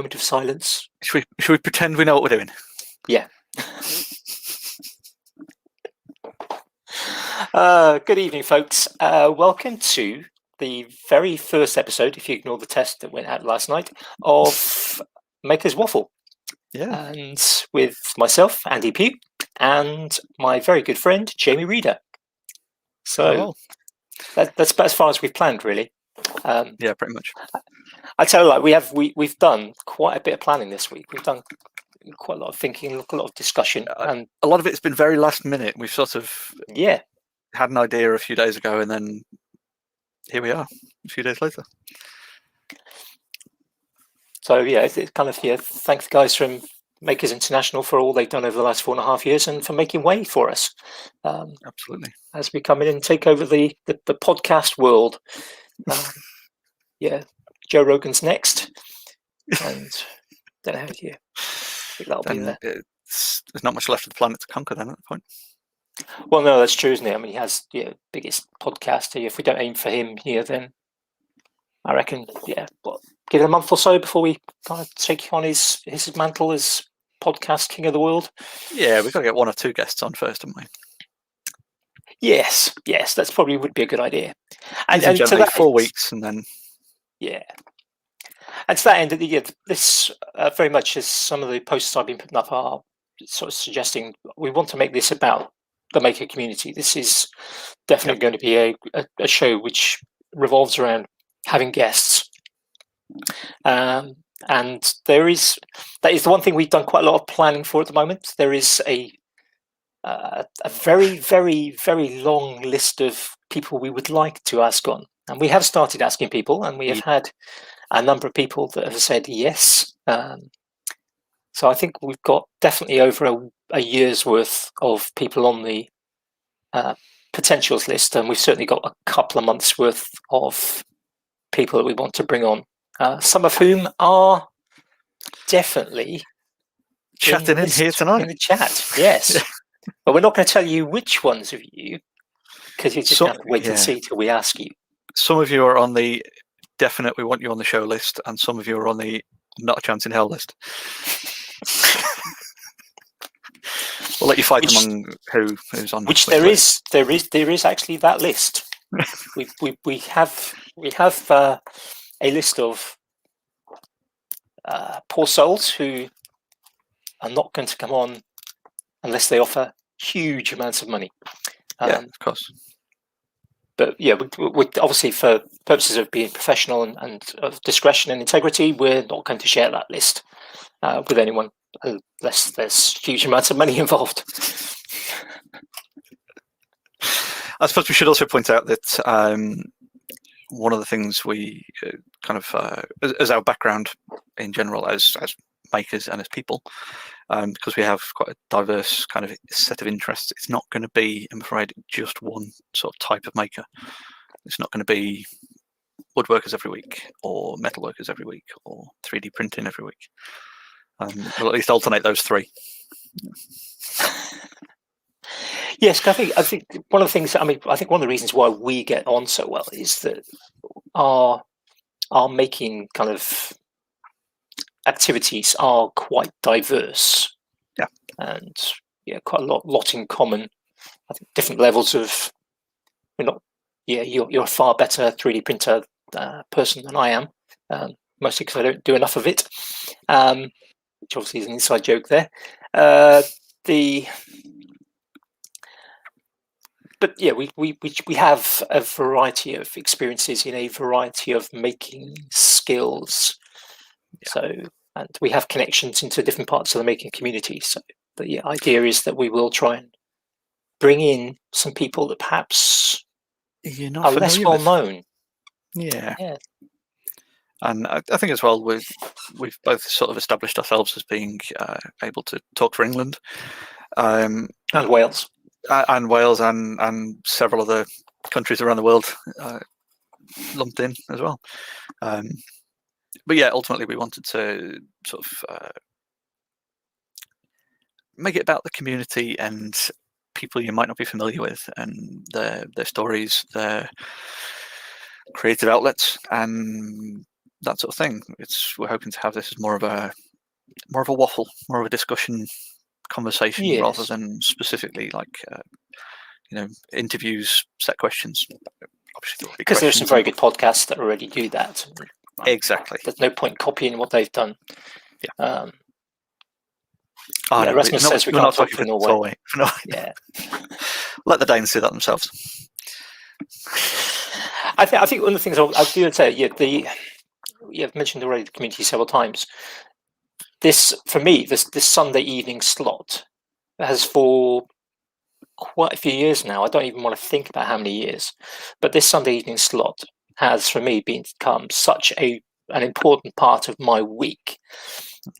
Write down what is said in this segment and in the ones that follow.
moment of silence. Should we pretend we know what we're doing? Yeah. Good evening, folks. Welcome to the very first episode, if you ignore the test that went out last night, of Makers Waffle. Yeah. And with myself, Andy Pugh, and my very good friend, Jamie Reeder. So that's about as far as we've planned, really. Yeah, pretty much. I tell you, like we've done quite a bit of planning this week. We've done quite a lot of thinking, a lot of discussion, and a lot of it's been very last minute. We've sort of had an idea a few days ago, and then here we are a few days later. So yeah, it's kind of thank the guys from Makers International for all they've done over the last 4.5 years and for making way for us. Absolutely. As we come in and take over the podcast world. Yeah, Joe Rogan's next, and don't know how you think that'll be there. There's not much left of the planet to conquer then at that point. Well, no, that's true, isn't it? I mean, he has biggest podcast. If we don't aim for him here, then I reckon, give it a month or so before we kind of take on his mantle as podcast king of the world. Yeah, we've got to get one or two guests on first, haven't we? Yes, that's probably would be a good idea. And to that 4 weeks, and then and to that end, this very much as some of the posts I've been putting up are sort of suggesting we want to make this about the maker community. This is definitely going to be a show which revolves around having guests, and that is the one thing we've done quite a lot of planning for at the moment. There is a very, very, very long list of people we would like to ask on, and we have started asking people, and we have had a number of people that have said yes. So I think we've got definitely over a year's worth of people on the potentials list, and we've certainly got a couple of months worth of people that we want to bring on, some of whom are definitely chatting in here tonight in the chat. Yes. But we're not going to tell you which ones of you, because you just have to wait and see till we ask you. Some of you are on the definite we want you on the show list, and some of you are on the not a chance in hell list. We'll let you fight among who's on. Which there is actually that list. we have a list of poor souls who are not going to come on unless they offer huge amounts of money. Of course. But we obviously, for purposes of being professional and of discretion and integrity, we're not going to share that list with anyone unless there's huge amounts of money involved. I suppose we should also point out that one of the things we kind of, as our background in general, as makers and as people, because we have quite a diverse kind of set of interests, it's not going to be, I'm afraid, just one sort of type of maker. It's not going to be woodworkers every week, or metalworkers every week, or 3D printing every week. We'll at least alternate those three. Yes, I think one of the things. I think one of the reasons why we get on so well is that our making kind of activities are quite diverse. And quite a lot in common. I think different levels of. We're not. You're a far better 3D printer person than I am, mostly because I don't do enough of it, which obviously is an inside joke there. But we have a variety of experiences in a variety of making skills. So, and we have connections into different parts of the making community. So the idea is that we will try and bring in some people that perhaps are less well known. Yeah. And I think as well, we've both sort of established ourselves as being able to talk for England. And Wales. And Wales and several other countries around the world lumped in as well. But ultimately we wanted to sort of make it about the community and people you might not be familiar with, and their stories, their creative outlets, and that sort of thing. We're hoping to have this as more of a waffle, more of a discussion conversation, rather Yes, than specifically like interviews, set questions. Obviously, there will be because there's some questions. very good podcasts that already do that. Exactly. There's no point copying what they've done. Yeah. Um, Oh, yeah, no, Rasmus says we we're can't not talk talking for for Norway. Norway. Yeah. Let the Danes do that themselves. I think one of the things I do say, you've mentioned already the community several times. This, for me, this Sunday evening slot has for quite a few years now. I don't even want to think about how many years, but this Sunday evening slot has, for me, become such an important part of my week.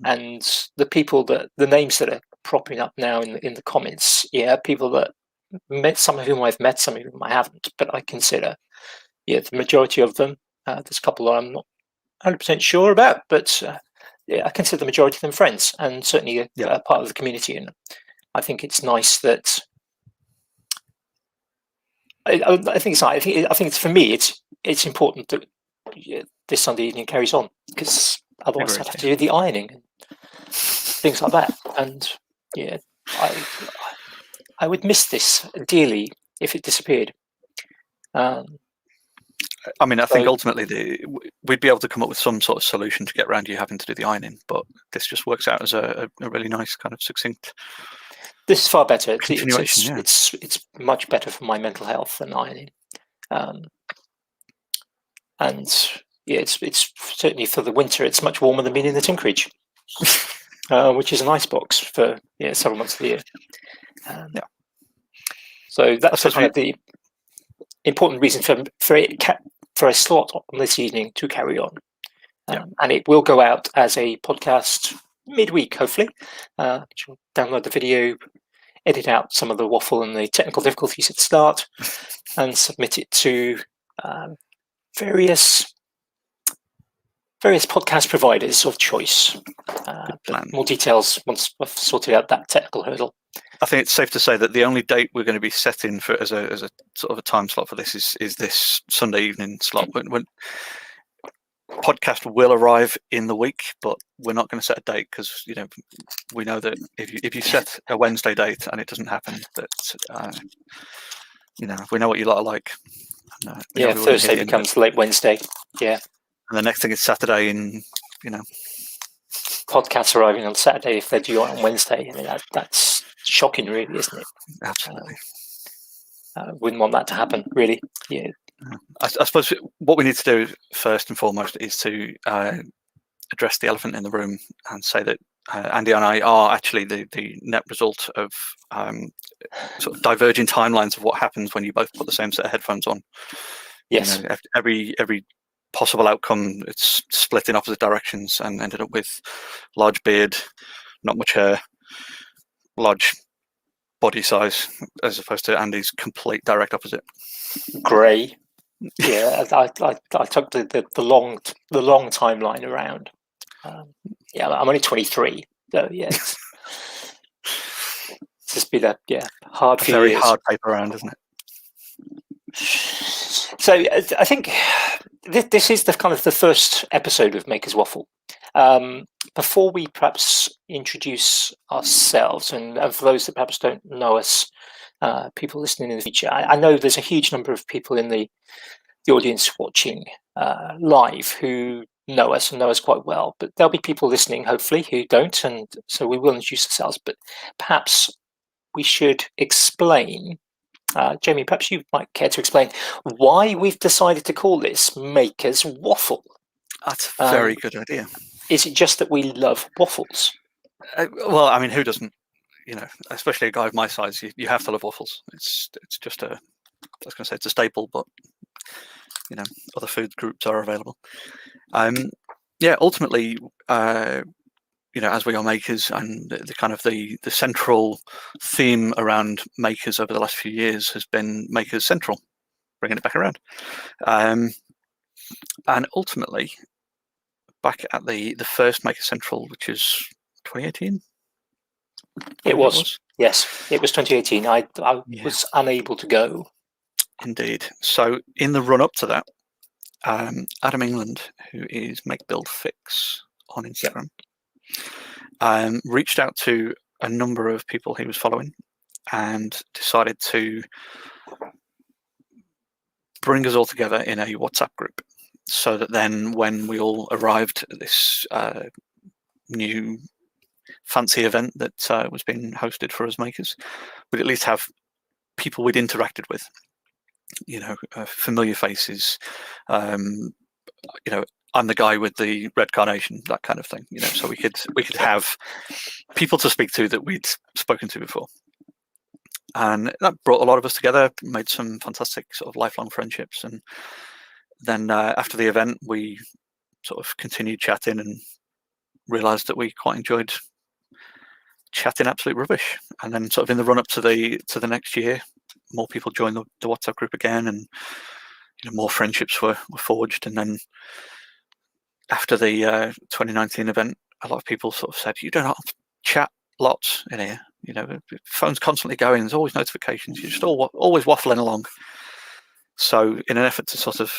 And the names that are propping up now in the comments, people that some of whom I've met, some of whom I haven't, but I consider, the majority of them. There's a couple that I'm not 100% sure about, but I consider the majority of them friends, and certainly a part of the community. And I think it's nice that I think it's nice. I think it's, for me, it's important that this Sunday evening carries on, because otherwise I'd have to do the ironing and things like that. And yeah, I would miss this dearly if it disappeared. I mean, I think ultimately we'd be able to come up with some sort of solution to get around you having to do the ironing, but this just works out as a really nice kind of succinct. This is far better. Continuation, It's much better for my mental health than ironing, and yeah, it's certainly for the winter. It's much warmer than being in the Tinkerage, which is an ice box for several months of the year. So that's kind of the important reason for a slot on this evening to carry on, and it will go out as a podcast midweek, hopefully. She'll download the video, edit out some of the waffle and the technical difficulties at the start, and submit it to various podcast providers of choice. More details once I've sorted out that technical hurdle. I think it's safe to say that the only date we're going to be setting for as a sort of a time slot for this is this Sunday evening slot. When podcast will arrive in the week, but we're not going to set a date, because we know that if you set a Wednesday date and it doesn't happen, that we know what you lot are like. And, Thursday becomes late Wednesday. Yeah, and the next thing is Saturday, and podcasts arriving on Saturday if they're due on Wednesday. I mean, that's shocking, really, isn't it? Absolutely. Wouldn't want that to happen, really. Yeah. I suppose what we need to do first and foremost is to address the elephant in the room and say that Andy and I are actually the net result of sort of diverging timelines of what happens when you both put the same set of headphones on. Yes. Every possible outcome, it's split in opposite directions, and ended up with large beard, not much hair, large body size, as opposed to Andy's complete direct opposite. Grey. Yeah, I took the long timeline around. I'm only 23, so it's just been a hard few very years. hard paper round, isn't it? So I think this is the kind of the first episode of Makers Waffle. Before we perhaps introduce ourselves, and for those that perhaps don't know us, people listening in the future, I know there's a huge number of people in the audience watching live who know us and know us quite well, but there'll be people listening, hopefully, who don't, and so we will introduce ourselves. But perhaps we should explain. Jamie, perhaps you might care to explain why we've decided to call this Makers Waffle. That's a very good idea. Is it just that we love waffles? Well, I mean, who doesn't? Especially a guy of my size, you have to love waffles. It's just I was going to say it's a staple, but other food groups are available. Ultimately, as we are makers, and the kind of the central theme around makers over the last few years has been Makers Central, bringing it back around. And ultimately, back at the first Makers Central, which is 2018. It was. Yes, it was 2018. I was unable to go. Indeed. So in the run up to that, Adam England, who is Make Build Fix on Instagram, reached out to a number of people he was following and decided to bring us all together in a WhatsApp group, so that then when we all arrived at this new fancy event that was being hosted for us makers, we'd at least have people we'd interacted with, familiar faces. I'm the guy with the red carnation, that kind of thing. So we could have people to speak to that we'd spoken to before, and that brought a lot of us together, made some fantastic sort of lifelong friendships. And then after the event, we sort of continued chatting and realised that we quite enjoyed chatting absolute rubbish. And then sort of in the run up to the next year, more people joined the WhatsApp group again, and more friendships were forged. And then after the 2019 event, a lot of people sort of said, "You do not chat lots in here. The phone's constantly going. There's always notifications. You're just always waffling along." So in an effort to sort of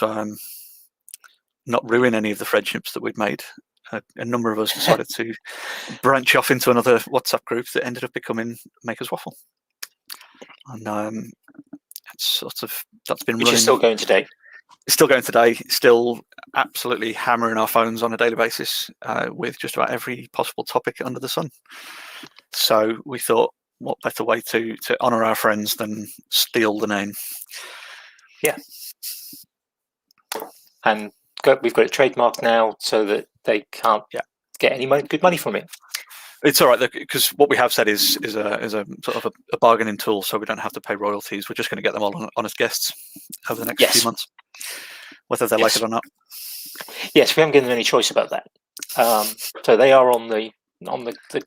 not ruin any of the friendships that we'd made, a number of us decided to branch off into another WhatsApp group that ended up becoming Makers Waffle. And that's been Which running. is still going today. It's still going today. Still absolutely hammering our phones on a daily basis with just about every possible topic under the sun. So we thought, what better way to honour our friends than steal the name? Yeah. And we've got it trademarked now, so that they can't get any good money from it. It's all right, because what we have said is a sort of a bargaining tool, so we don't have to pay royalties. We're just going to get them all on as guests over the next few months, whether they like it or not. Yes, we haven't given them any choice about that. So they are on the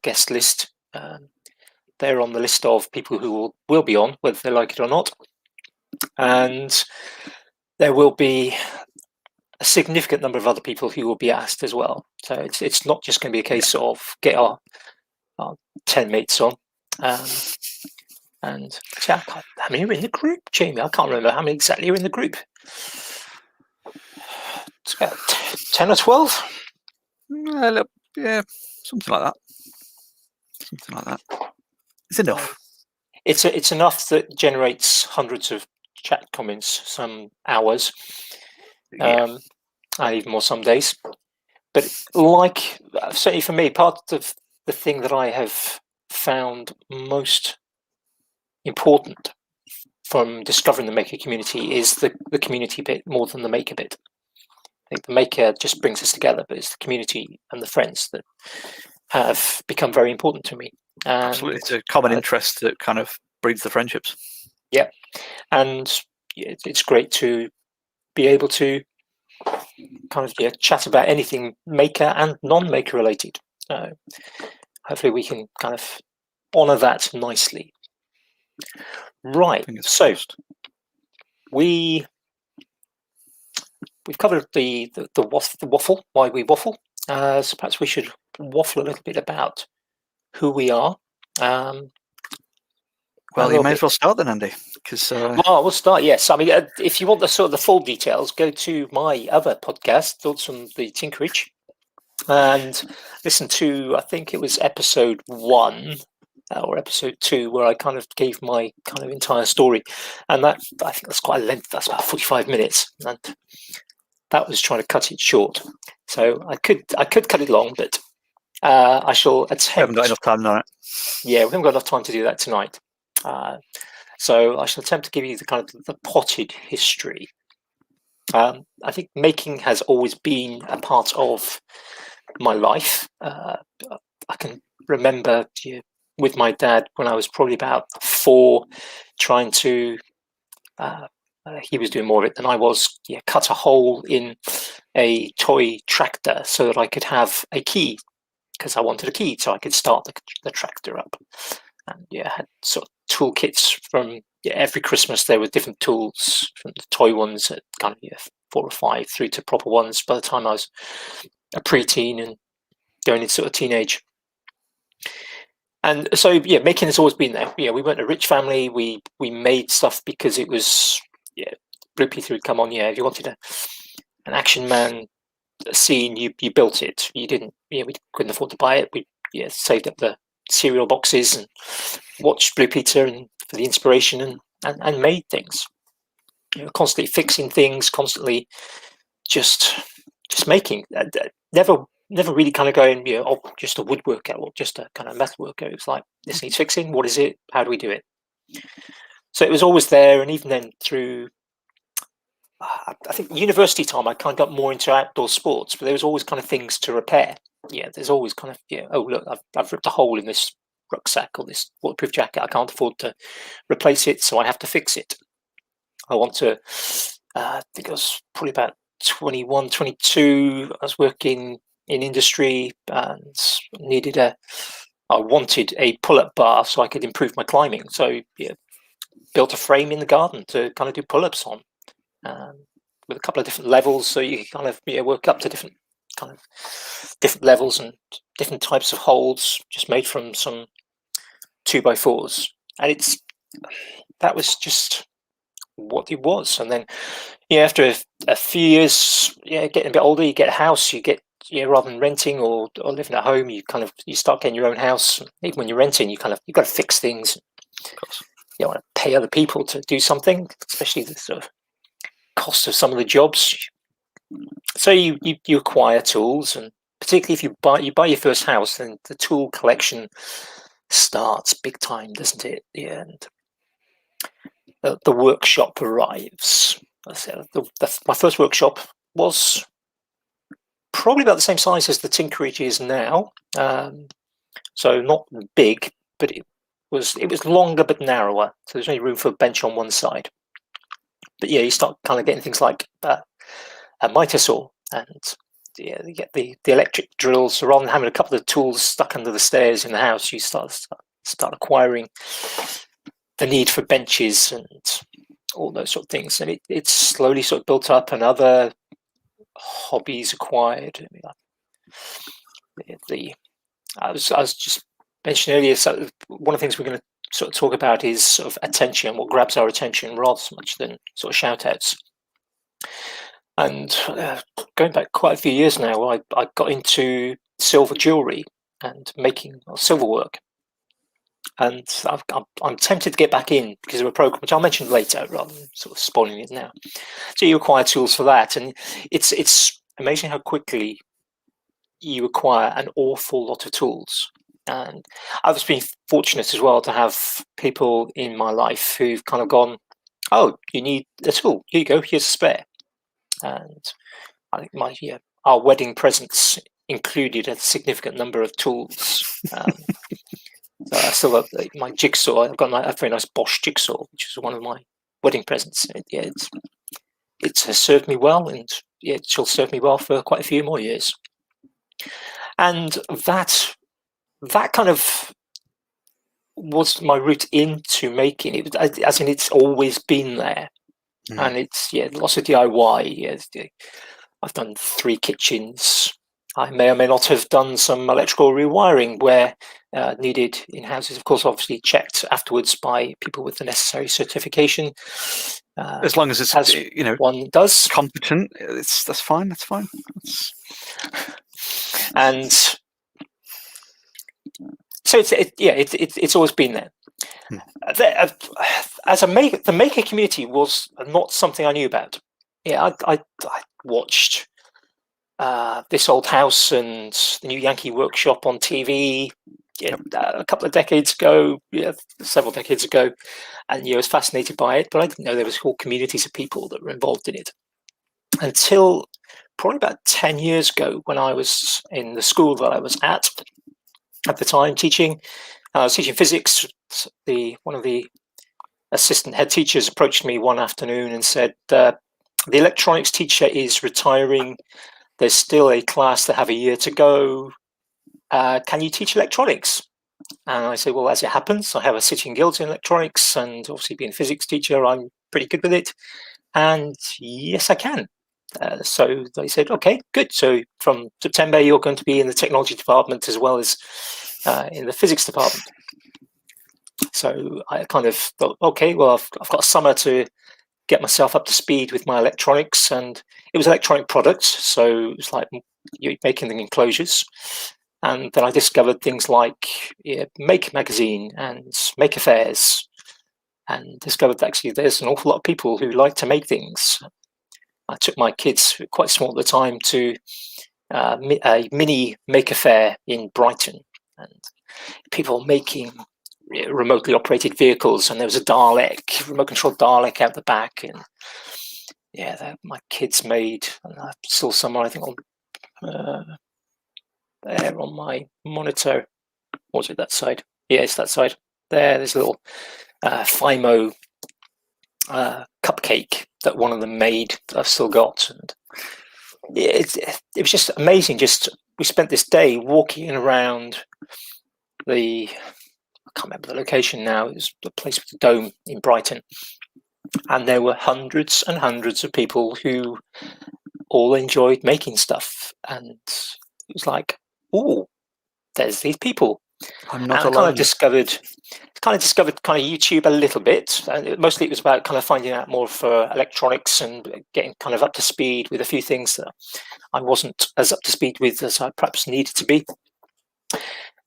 guest list. They're on the list of people who will be on, whether they like it or not. And there will be a significant number of other people who will be asked as well. So it's not just going to be a case of get our 10 mates on. And how many are in the group, Jamie? I can't remember how many exactly are in the group. It's about 10 or 12? Yeah, something like that. It's enough. It's enough that generates hundreds of chat comments, some hours, and even more some days. But certainly for me, part of the thing that I have found most important from discovering the maker community is the community bit more than the maker bit. I think the maker just brings us together, but it's the community and the friends that have become very important to me. And absolutely, it's a common interest that kind of breeds the friendships. Yeah, and it's great to be able to kind of chat about anything maker and non-maker related. Hopefully we can kind of honour that nicely. Right, so we've covered the waffle, why we waffle. So perhaps we should waffle a little bit about who we are. Well, you may as well start then, Andy. We'll start. Yes, I mean, if you want the full details, go to my other podcast, Thoughts on the Tinkerage, and listen to, I think it was episode 1 or episode 2, where I kind of gave my kind of entire story, and I think that's quite a length. That's about 45 minutes, and that was trying to cut it short. So I could cut it long, but I shall attempt. We haven't got enough time tonight. Yeah, we haven't got enough time to do that tonight. So I shall attempt to give you the kind of the potted history. I think making has always been a part of my life. I can remember with my dad when I was probably about 4, trying to. He was doing more of it than I was. Cut a hole in a toy tractor so that I could have a key, because I wanted a key so I could start the tractor up. And had sort of toolkits from every Christmas. There were different tools, from the toy ones at kind of 4 or 5 through to proper ones by the time I was a preteen and going into sort of teenage. And so making has always been there. We weren't a rich family. We made stuff because it was bloopy through. Come on, if you wanted an Action Man scene, you built it. You didn't, we couldn't afford to buy it. We saved up the cereal boxes and watched Blue Peter and for the inspiration and made things. Constantly fixing things, constantly just making. Never really kind of going, just a woodworker or just a kind of metalworker. It was like, this needs fixing. What is it? How do we do it? So it was always there, and even then through, I think university time, I kind of got more into outdoor sports, but there was always kind of things to repair. There's always kind of, oh look, I've ripped a hole in this rucksack or this waterproof jacket. I can't afford to replace it, so I have to fix it. I want to, I think I was probably about 21, 22. I was working in industry and I wanted a pull-up bar so I could improve my climbing. So built a frame in the garden to kind of do pull-ups on, with a couple of different levels, so you kind of work up to different levels and different types of holds, just made from some 2x4s, and that was just what it was. And then after a few years, getting a bit older, you get a house, you get rather than renting or living at home, you start getting your own house. Even when you're renting, you've got to fix things. Of course. You don't want to pay other people to do something, especially the sort of cost of some of the jobs. So you acquire tools, and particularly if you buy your first house, then the tool collection starts big time, doesn't it? And the workshop arrives. My first workshop was probably about the same size as the Tinkerage is now, so not big, but it was longer but narrower. So there's only room for a bench on one side. But you start kind of getting things like a miter saw, and you get the electric drills. So rather than having a couple of tools stuck under the stairs in the house, you start acquiring the need for benches and all those sort of things. And it's slowly sort of built up, and other hobbies acquired. I was just mentioning earlier, so one of the things we're going to sort of talk about is sort of attention, what grabs our attention, rather so much than sort of shout outs. And going back quite a few years now, I got into silver jewelry and making silverwork. And I'm tempted to get back in because of a program, which I'll mention later rather than sort of spoiling it now. So you acquire tools for that, and it's amazing how quickly you acquire an awful lot of tools. And I've been fortunate as well to have people in my life who've kind of gone, oh, you need a tool, here you go, here's a spare. And I think our wedding presents included a significant number of tools. So I still got my jigsaw. I've got a very nice Bosch jigsaw, which is one of my wedding presents. It has served me well, and it shall serve me well for quite a few more years. And that kind of was my route into making it. As in, it's always been there, and it's lots of DIY. I've done 3 kitchens. I may or may not have done some electrical rewiring where needed in houses. Of course, obviously checked afterwards by people with the necessary certification. As long as it's one does, competent, that's fine. That's fine. And so it's always been there. As the maker community was not something I knew about. I watched This Old House and the New Yankee Workshop on TV a couple of decades ago, several decades ago, and I was fascinated by it, but I didn't know there was whole communities of people that were involved in it until probably about 10 years ago, when I was in the school that I was at the time teaching. I was teaching physics. One of the assistant head teachers approached me one afternoon and said, the electronics teacher is retiring. There's still a class that have a year to go. Can you teach electronics? And I said, well, as it happens, I have a sitting guild in electronics, and obviously being a physics teacher, I'm pretty good with it. And yes, I can. So they said, okay, good. So from September, you're going to be in the technology department as well as in the physics department. So I kind of thought, okay, well, I've got a summer to get myself up to speed with my electronics, and it was electronic products, so it was like you're making the enclosures. And then I discovered things like Make Magazine and Maker Fairs, and discovered that actually there's an awful lot of people who like to make things. I took my kids, quite small at the time, to a mini Maker Fair in Brighton, and people making remotely operated vehicles, and there was a Dalek, remote controlled Dalek out the back, and my kids made, and I saw somewhere, I think on there on my monitor, or was it that side? Yeah, it's that side. There's a little Fimo cupcake that one of them made that I've still got, and it was just amazing. We spent this day walking around I can't remember the location now. It was the place with the dome in Brighton, and there were hundreds and hundreds of people who all enjoyed making stuff, and it was like, oh, there's these people. I'm not and alone. I discovered YouTube a little bit. Mostly it was about kind of finding out more for electronics and getting kind of up to speed with a few things that I wasn't as up to speed with as I perhaps needed to be.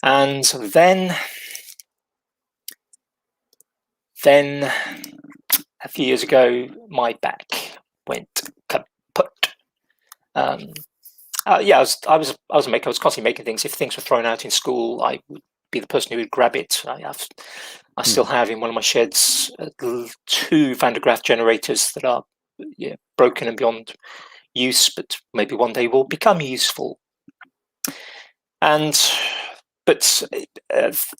And then a few years ago, my back went kaput. I was a maker. I was constantly making things. If things were thrown out in school, I would be the person who would grab it. I still have in one of my sheds 2 Van de Graaff generators that are broken and beyond use, but maybe one day will become useful. But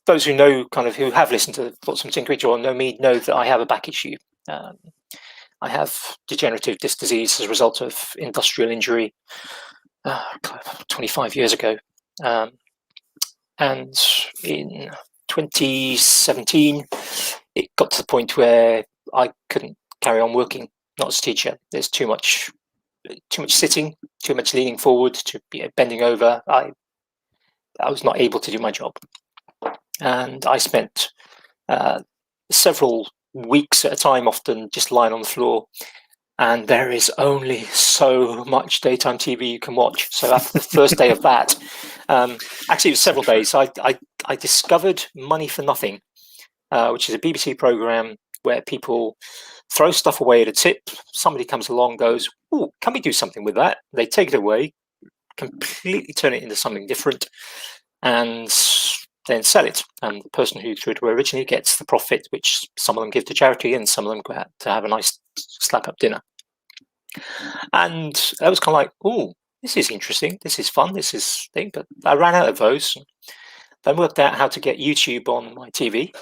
those who know, kind of who have listened to Thoughts on Tinkerage or know me, know that I have a back issue. I have degenerative disc disease as a result of industrial injury 25 years ago. And in 2017, it got to the point where I couldn't carry on working, not as a teacher. There's too much sitting, too much leaning forward, bending over. I was not able to do my job. And I spent several weeks at a time, often just lying on the floor. And there is only so much daytime TV you can watch. So after the first day of that, actually it was several days, I discovered Money for Nothing, which is a BBC programme where people throw stuff away at a tip. Somebody comes along, goes, "Oh, can we do something with that?" They take it away, completely turn it into something different, and then sell it. And the person who threw it away originally gets the profit, which some of them give to charity, and some of them go out to have a nice slap-up dinner. And I was kind of like, oh, this is interesting, this is fun, this is thing. But I ran out of those, and then worked out how to get YouTube on my TV,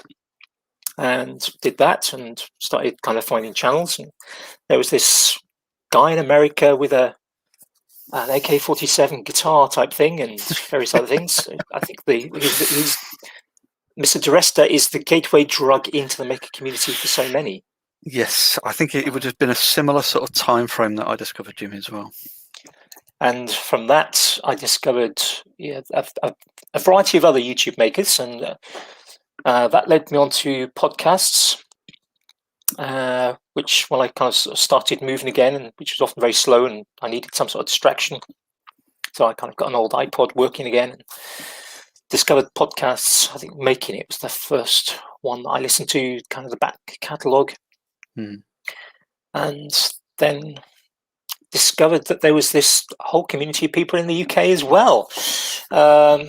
and did that, and started kind of finding channels. And there was this guy in America with an AK-47 guitar type thing and various other things. I think he's Mr. Duresta is the gateway drug into the maker community for so many. Yes, I think it would have been a similar sort of time frame that I discovered Jimmy as well. And from that, I discovered a variety of other YouTube makers, and that led me on to podcasts, which when I kind of started moving again, and which was often very slow, and I needed some sort of distraction. So I kind of got an old iPod working again, and discovered podcasts. I think Making It was the first one that I listened to, kind of the back catalogue. And then discovered that there was this whole community of people in the UK as well. I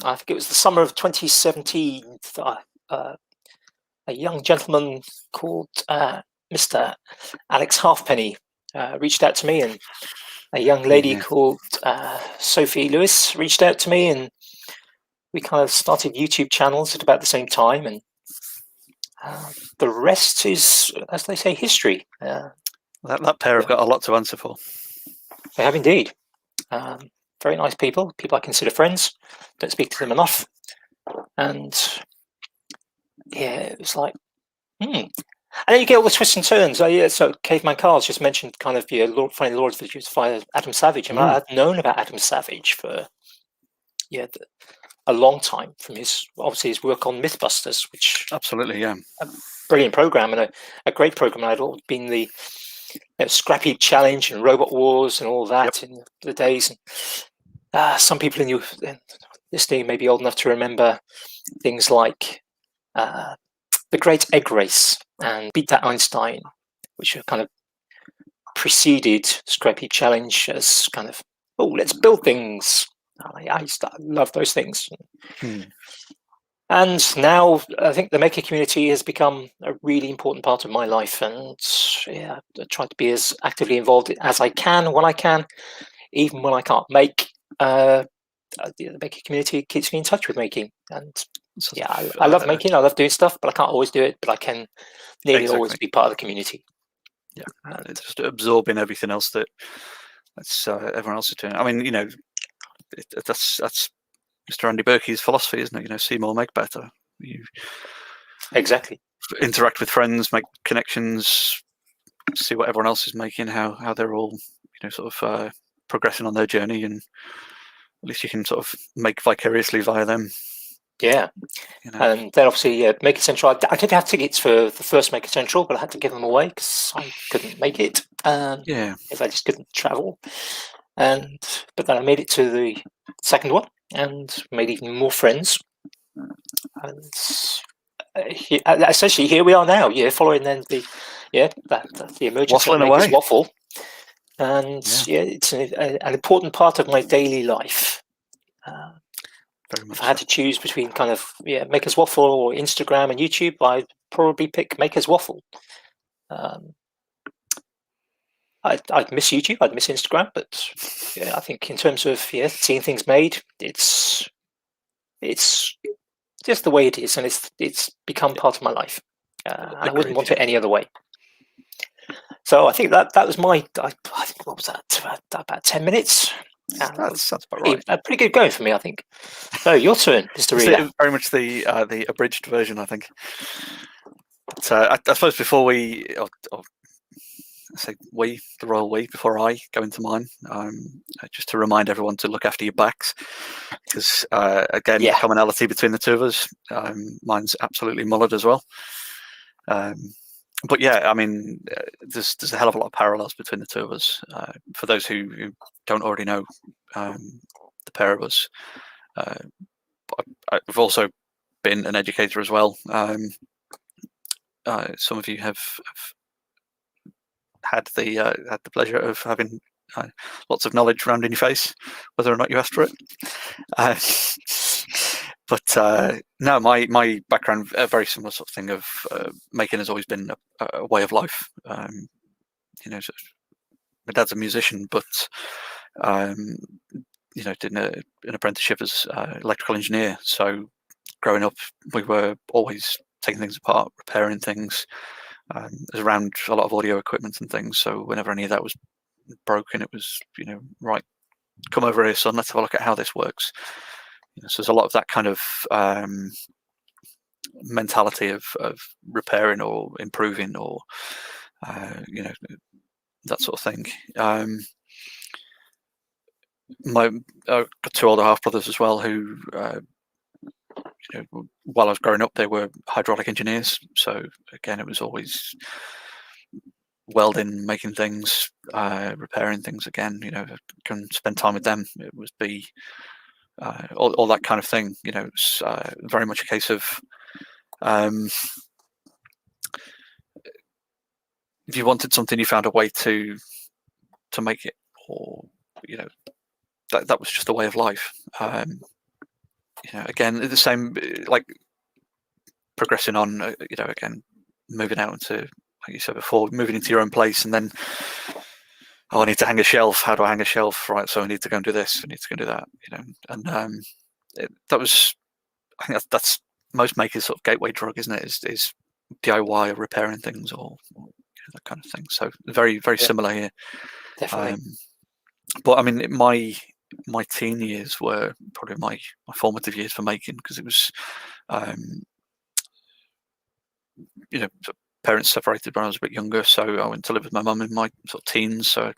think it was the summer of 2017 that a young gentleman called Mr. Alex Halfpenny reached out to me, and a young lady called Sophie Lewis reached out to me, and we kind of started YouTube channels at about the same time, and the rest is, as they say, history. That pair have got a lot to answer for. They have indeed. Very nice people I consider friends. Don't speak to them enough. And it was like, And then you get all the twists and turns. So Caveman Carl's just mentioned kind of finding the Lord of the Jews via Adam Savage. I mean, I'd known about Adam Savage for a long time from his work on Mythbusters, which absolutely, yeah. brilliant program and a great program. I'd all been the Scrap Heap Challenge and Robot Wars and all that in the days. And, some people in this day may be old enough to remember things like the Great Egg Race and Beat That Einstein, which are kind of preceded Scrap Heap Challenge as kind of, oh, let's build things. I love those things. And now I think the maker community has become a really important part of my life, and I try to be as actively involved as I can when I can, even when I can't make. The maker community keeps me in touch with making, and I love making. I love doing stuff, but I can't always do it. But I can nearly always be part of the community. Yeah, it's just absorbing everything else that's everyone else is doing. I mean, that's Mr. Andy Berkey's philosophy, isn't it? See more, make better. You exactly interact with friends, make connections, see what everyone else is making, how they're all, sort of progressing on their journey, and at least you can sort of make vicariously via them. Yeah. And then obviously Maker Central, I did have tickets for the first Maker Central, but I had to give them away because I couldn't make it. Because I just couldn't travel. But then I made it to the second one and made even more friends. And essentially here we are now, following then the emergence of Makers Waffle. And it's an important part of my daily life. If I had to choose between kind of Makers Waffle or Instagram and YouTube, I'd probably pick Makers Waffle. I'd miss YouTube, I'd miss Instagram, but I think in terms of seeing things made, it's just the way it is, and it's become part of my life. I wouldn't want it any other way. So I think that was my. I think what was that? About 10 minutes. That sounds about right. Pretty good going for me, I think. So your turn, Mr. Reader. Very much the abridged version, I think. So I suppose before we, the royal we, before I go into mine, just to remind everyone to look after your backs, because again, commonality between the two of us. Mine's absolutely mullered as well. But I mean, there's a hell of a lot of parallels between the two of us. For those who don't already know, the pair of us, I've also been an educator as well. Some of you have had the pleasure of having lots of knowledge around in your face, whether or not you asked for it. But no, my background, a very similar sort of thing of making has always been a way of life. My dad's a musician, but did an apprenticeship as electrical engineer. So growing up, we were always taking things apart, repairing things. It was around a lot of audio equipment and things. So whenever any of that was broken, it was right, come over here, son. Let's have a look at how this works. So there's a lot of that kind of mentality of repairing or improving or that sort of thing. I've got two older half brothers as well who while I was growing up, they were hydraulic engineers. So again, it was always welding, making things, repairing things. Again, can spend time with them. It would be all that kind of thing. It's very much a case of if you wanted something, you found a way to make it, or that was just a way of life. Again, the same, like progressing on. Again, moving out into, like you said before, moving into your own place, and then I need to hang a shelf. How do I hang a shelf? Right, so I need to go and do this. I need to go and do that. And that was, I think that's most makers' sort of gateway drug, isn't it? Is DIY or repairing things or that kind of thing. So very, very similar here. Definitely. But I mean, my teen years were probably my formative years for making, because it was, parents separated when I was a bit younger, so I went to live with my mum in my sort of teens. So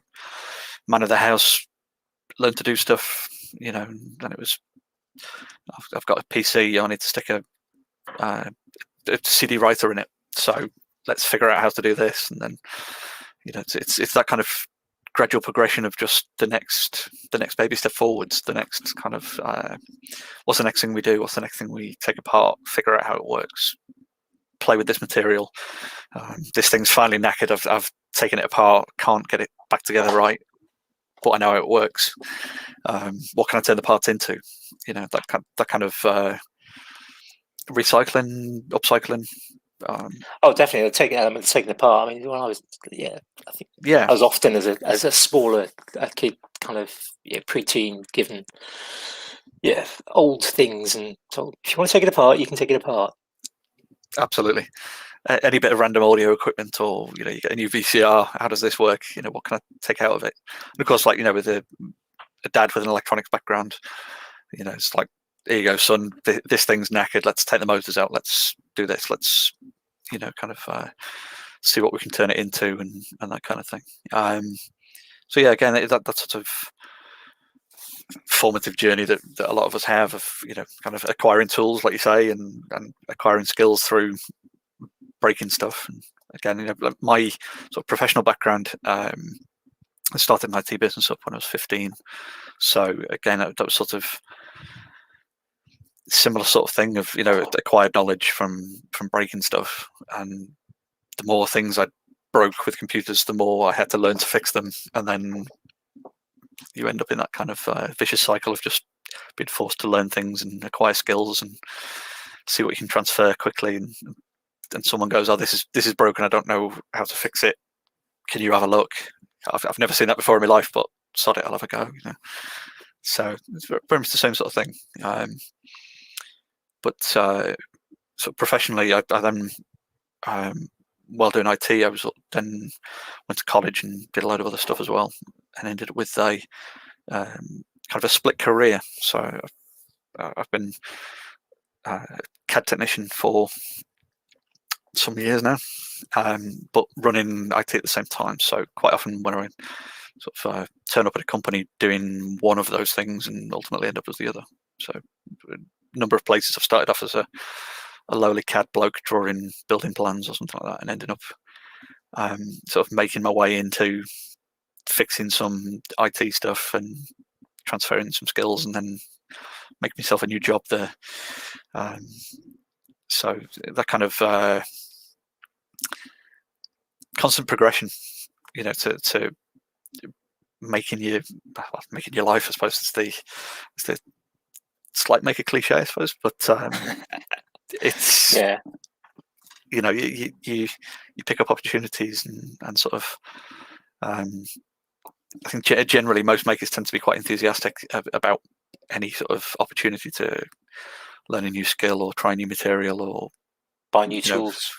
man of the house, learned to do stuff, and it was, I've got a PC, I need to stick a CD writer in it. So let's figure out how to do this, and then it's that kind of gradual progression of just the next baby step forwards, the next kind of what's the next thing we do, what's the next thing we take apart, figure out how it works, play with this material. This thing's finally knackered. I've taken it apart, can't get it back together right, but I know how it works. What can I turn the parts into? That kind of recycling, upcycling. Oh, definitely. Taking elements, taking apart. I mean, when I was, I think Yeah, I was often as a smaller a kid, kind of preteen, given old things and told, if you want to take it apart, you can take it apart. absolutely. Any bit of random audio equipment, or you get a new VCR. How does this work? What can I take out of it? And of course, like with a dad with an electronics background, it's like, here you go, son. This thing's knackered. Let's take the motors out. Let's do this. Let's kind of see what we can turn it into, and that kind of thing. So yeah, again, that sort of formative journey that a lot of us have of kind of acquiring tools, like you say, and acquiring skills through breaking stuff. And again, my sort of professional background, I started my IT business up when I was 15. So again, that was sort of similar sort of thing of acquired knowledge from breaking stuff. And the more things I broke with computers, the more I had to learn to fix them, and then you end up in that kind of vicious cycle of just being forced to learn things and acquire skills and see what you can transfer quickly. And someone goes, "Oh, this is broken. I don't know how to fix it. Can you have a look?" I've never seen that before in my life, but sod it, I'll have a go. So it's very much the same sort of thing. But sort of professionally, I then while doing IT, I was then went to college and did a load of other stuff as well, and ended up with a kind of a split career. So I've been CAD technician for some years now, but running IT at the same time. So quite often when I sort of turn up at a company doing one of those things and ultimately end up as the other. So a number of places I've started off as a lowly CAD bloke drawing building plans or something like that, and ended up sort of making my way into fixing some IT stuff and transferring some skills, and then make myself a new job there. So that kind of constant progression, to making your life. I suppose it's like make a cliche, I suppose, but it's you pick up opportunities and sort of. I think generally most makers tend to be quite enthusiastic about any sort of opportunity to learn a new skill or try a new material or buy new tools.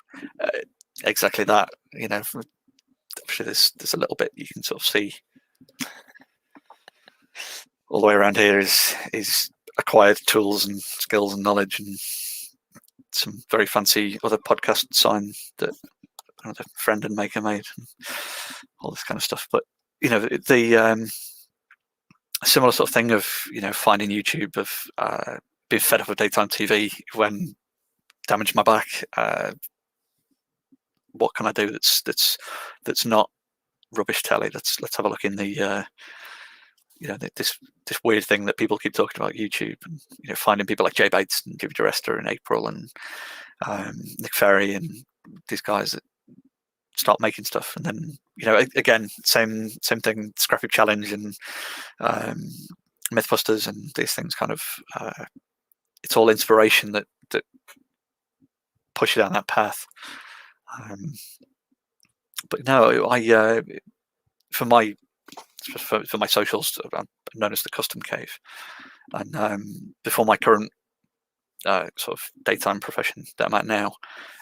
Exactly that. Actually, there's a little bit you can sort of see all the way around here is acquired tools and skills and knowledge, and some very fancy other podcast sign that another friend and maker made, and all this kind of stuff. But the similar sort of thing of finding YouTube, of being fed up of daytime TV when damaged my back. What can I do that's not rubbish telly? Let's have a look in the this weird thing that people keep talking about, YouTube, and finding people like Jay Bates and David Duresta and April and Nick Ferry and these guys that start making stuff. And then again, same thing, Scrapheap Challenge and Mythbusters and these things, kind of it's all inspiration that push you down that path. But no, I for my socials, I'm known as the Custom Cave, and before my current sort of daytime profession that I'm at now,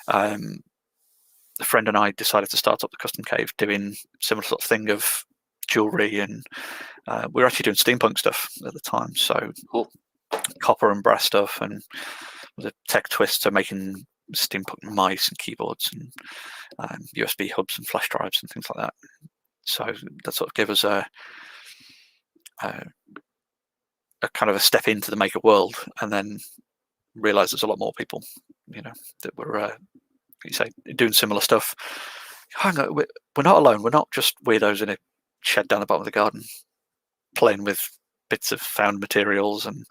a friend and I decided to start up the Custom Cave, doing similar sort of thing of jewelry, and we were actually doing steampunk stuff at the time, so cool. Copper and brass stuff, and with a tech twist to making steampunk mice and keyboards and USB hubs and flash drives and things like that. So that sort of gave us a kind of a step into the maker world, and then realised there's a lot more people, that were you say, doing similar stuff. Hang on, we're not alone. We're not just weirdos in a shed down the bottom of the garden, playing with bits of found materials and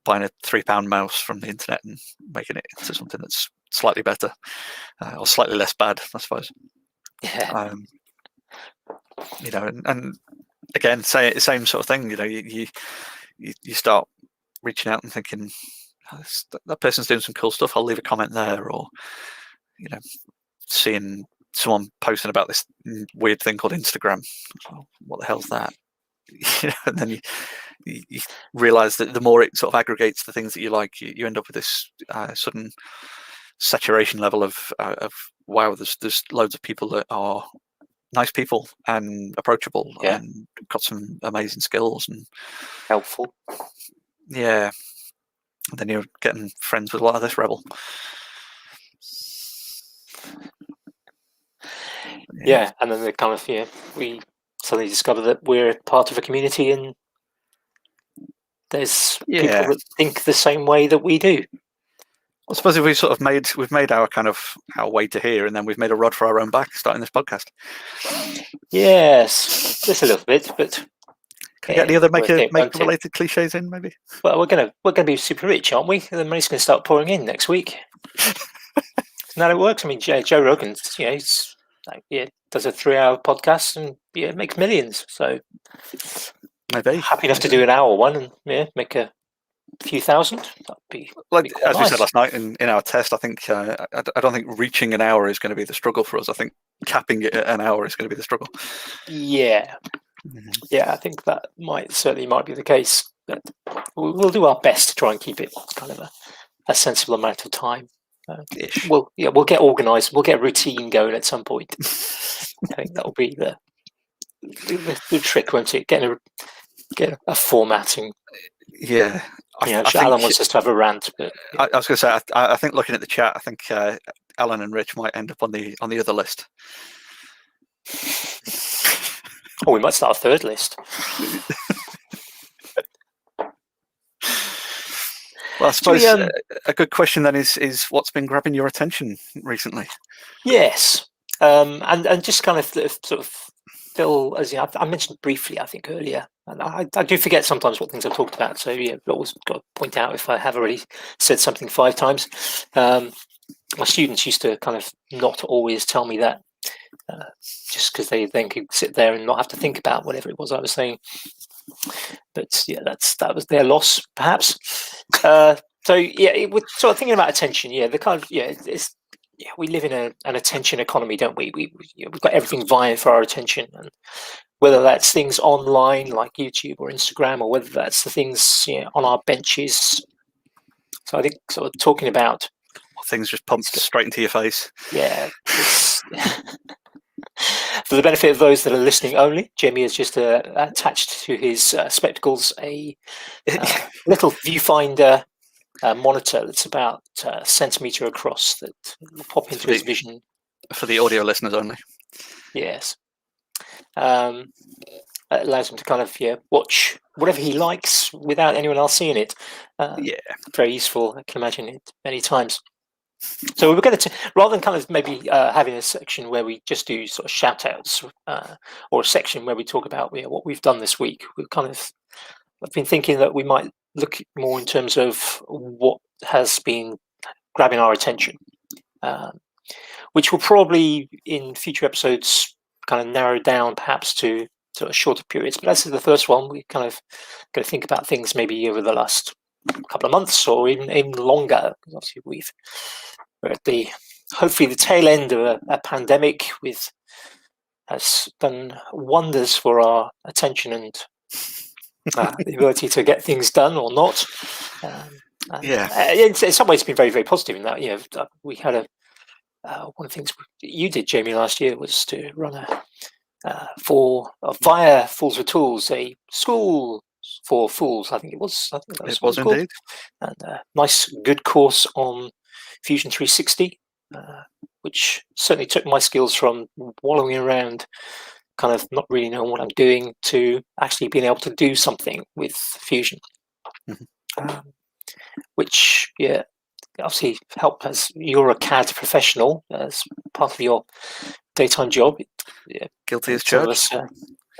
buying a £3 mouse from the internet and making it into something that's slightly better or slightly less bad, I suppose. Yeah. And again, same sort of thing. You start reaching out and thinking, that person's doing some cool stuff. I'll leave a comment there, or seeing someone posting about this weird thing called Instagram. Oh, what the hell's that? And then you realize that the more it sort of aggregates the things that you like, you end up with this sudden saturation level of wow, there's loads of people that are nice people and approachable and got some amazing skills and helpful. Yeah. And then you're getting friends with a lot of this rebel. Yeah, and then they kind of we suddenly discover that we're part of a community and there's people that think the same way that we do. I suppose if we've made our kind of our way to here, and then we've made a rod for our own back starting this podcast. Yes, just a little bit, but can you get any other maker related cliches in, maybe? Well, we're gonna be super rich, aren't we? And the money's gonna start pouring in next week. Isn't that how it works? I mean, Joe Rogan, he's does a 3-hour podcast and makes millions. So maybe happy enough to do an hour one and make a few thousand. That'd be as we said last night in our test. I think I don't think reaching an hour is going to be the struggle for us. I think capping it at an hour is going to be the struggle. Yeah, I think that certainly might be the case. But we'll do our best to try and keep it kind of a sensible amount of time. We'll get organised. We'll get a routine going at some point. I think that'll be the trick, won't it? Get a formatting. Yeah. Alan wants us to have a rant, but I was going to say, I think looking at the chat, I think Alan and Rich might end up on the other list. We might start a third list. Well, I suppose a good question then is what's been grabbing your attention recently? Yes, and just kind of sort of Phil, as I mentioned briefly, I think earlier, and I do forget sometimes what things I've talked about. So always got to point out if I have already said something 5 times. My students used to kind of not always tell me that, just because they then could sit there and not have to think about whatever it was I was saying. But that was their loss, perhaps. We're sort of thinking about attention. The kind of it's. We live in an attention economy, don't we? We've got everything vying for our attention, and whether that's things online like YouTube or Instagram, or whether that's the things on our benches. So I think sort of talking about things just pumped straight into your face. Yeah. For the benefit of those that are listening only, Jamie has just attached to his spectacles a little viewfinder monitor that's about a centimetre across that will pop into his vision. For the audio listeners only. Yes. It allows him to kind of watch whatever he likes without anyone else seeing it. Very useful. I can imagine it many times. So we're going to, rather than kind of maybe having a section where we just do sort of shout outs or a section where we talk about what we've done this week, I've been thinking that we might look more in terms of what has been grabbing our attention, which will probably in future episodes kind of narrow down perhaps to sort of shorter periods. But this is the first one. We kind of going to think about things maybe over the last couple of months or even longer, because obviously we're at hopefully the tail end of a pandemic has done wonders for our attention and the ability to get things done or not. In some ways it's been very, very positive in that we had one of the things you did, Jamie, last year was to run via Fools with Tools, a school for fools, I think it was. I think it was indeed. And a nice, good course on Fusion 360, which certainly took my skills from wallowing around, kind of not really knowing what I'm doing, to actually being able to do something with Fusion. Which, obviously help as you're a CAD professional as part of your daytime job. Yeah, Guilty as some of charged.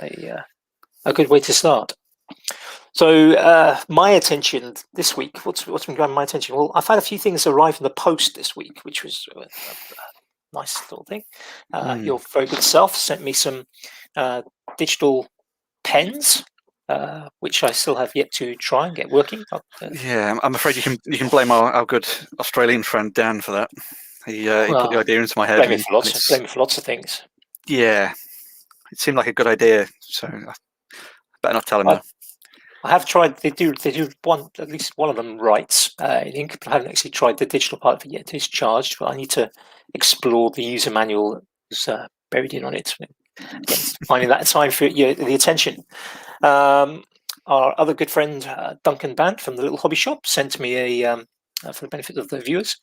us a good way to start. So my attention this week, what's been grabbing my attention? Well, I've had a few things arrive in the post this week, which was a nice little thing. Your very good self sent me some digital pens, which I still have yet to try and get working. Yeah, I'm afraid you can blame our good Australian friend Dan for that. He put the idea into my head. Blame me for lots of things. Yeah, it seemed like a good idea, so I better not tell him now. I have tried. They do at least one of them writes in ink, but I haven't actually tried the digital part of it yet. It's charged, but I need to explore the user manual that's buried in on it. Again, finding that time for the attention. Our other good friend Duncan Band from the Little Hobby Shop sent me a for the benefit of the viewers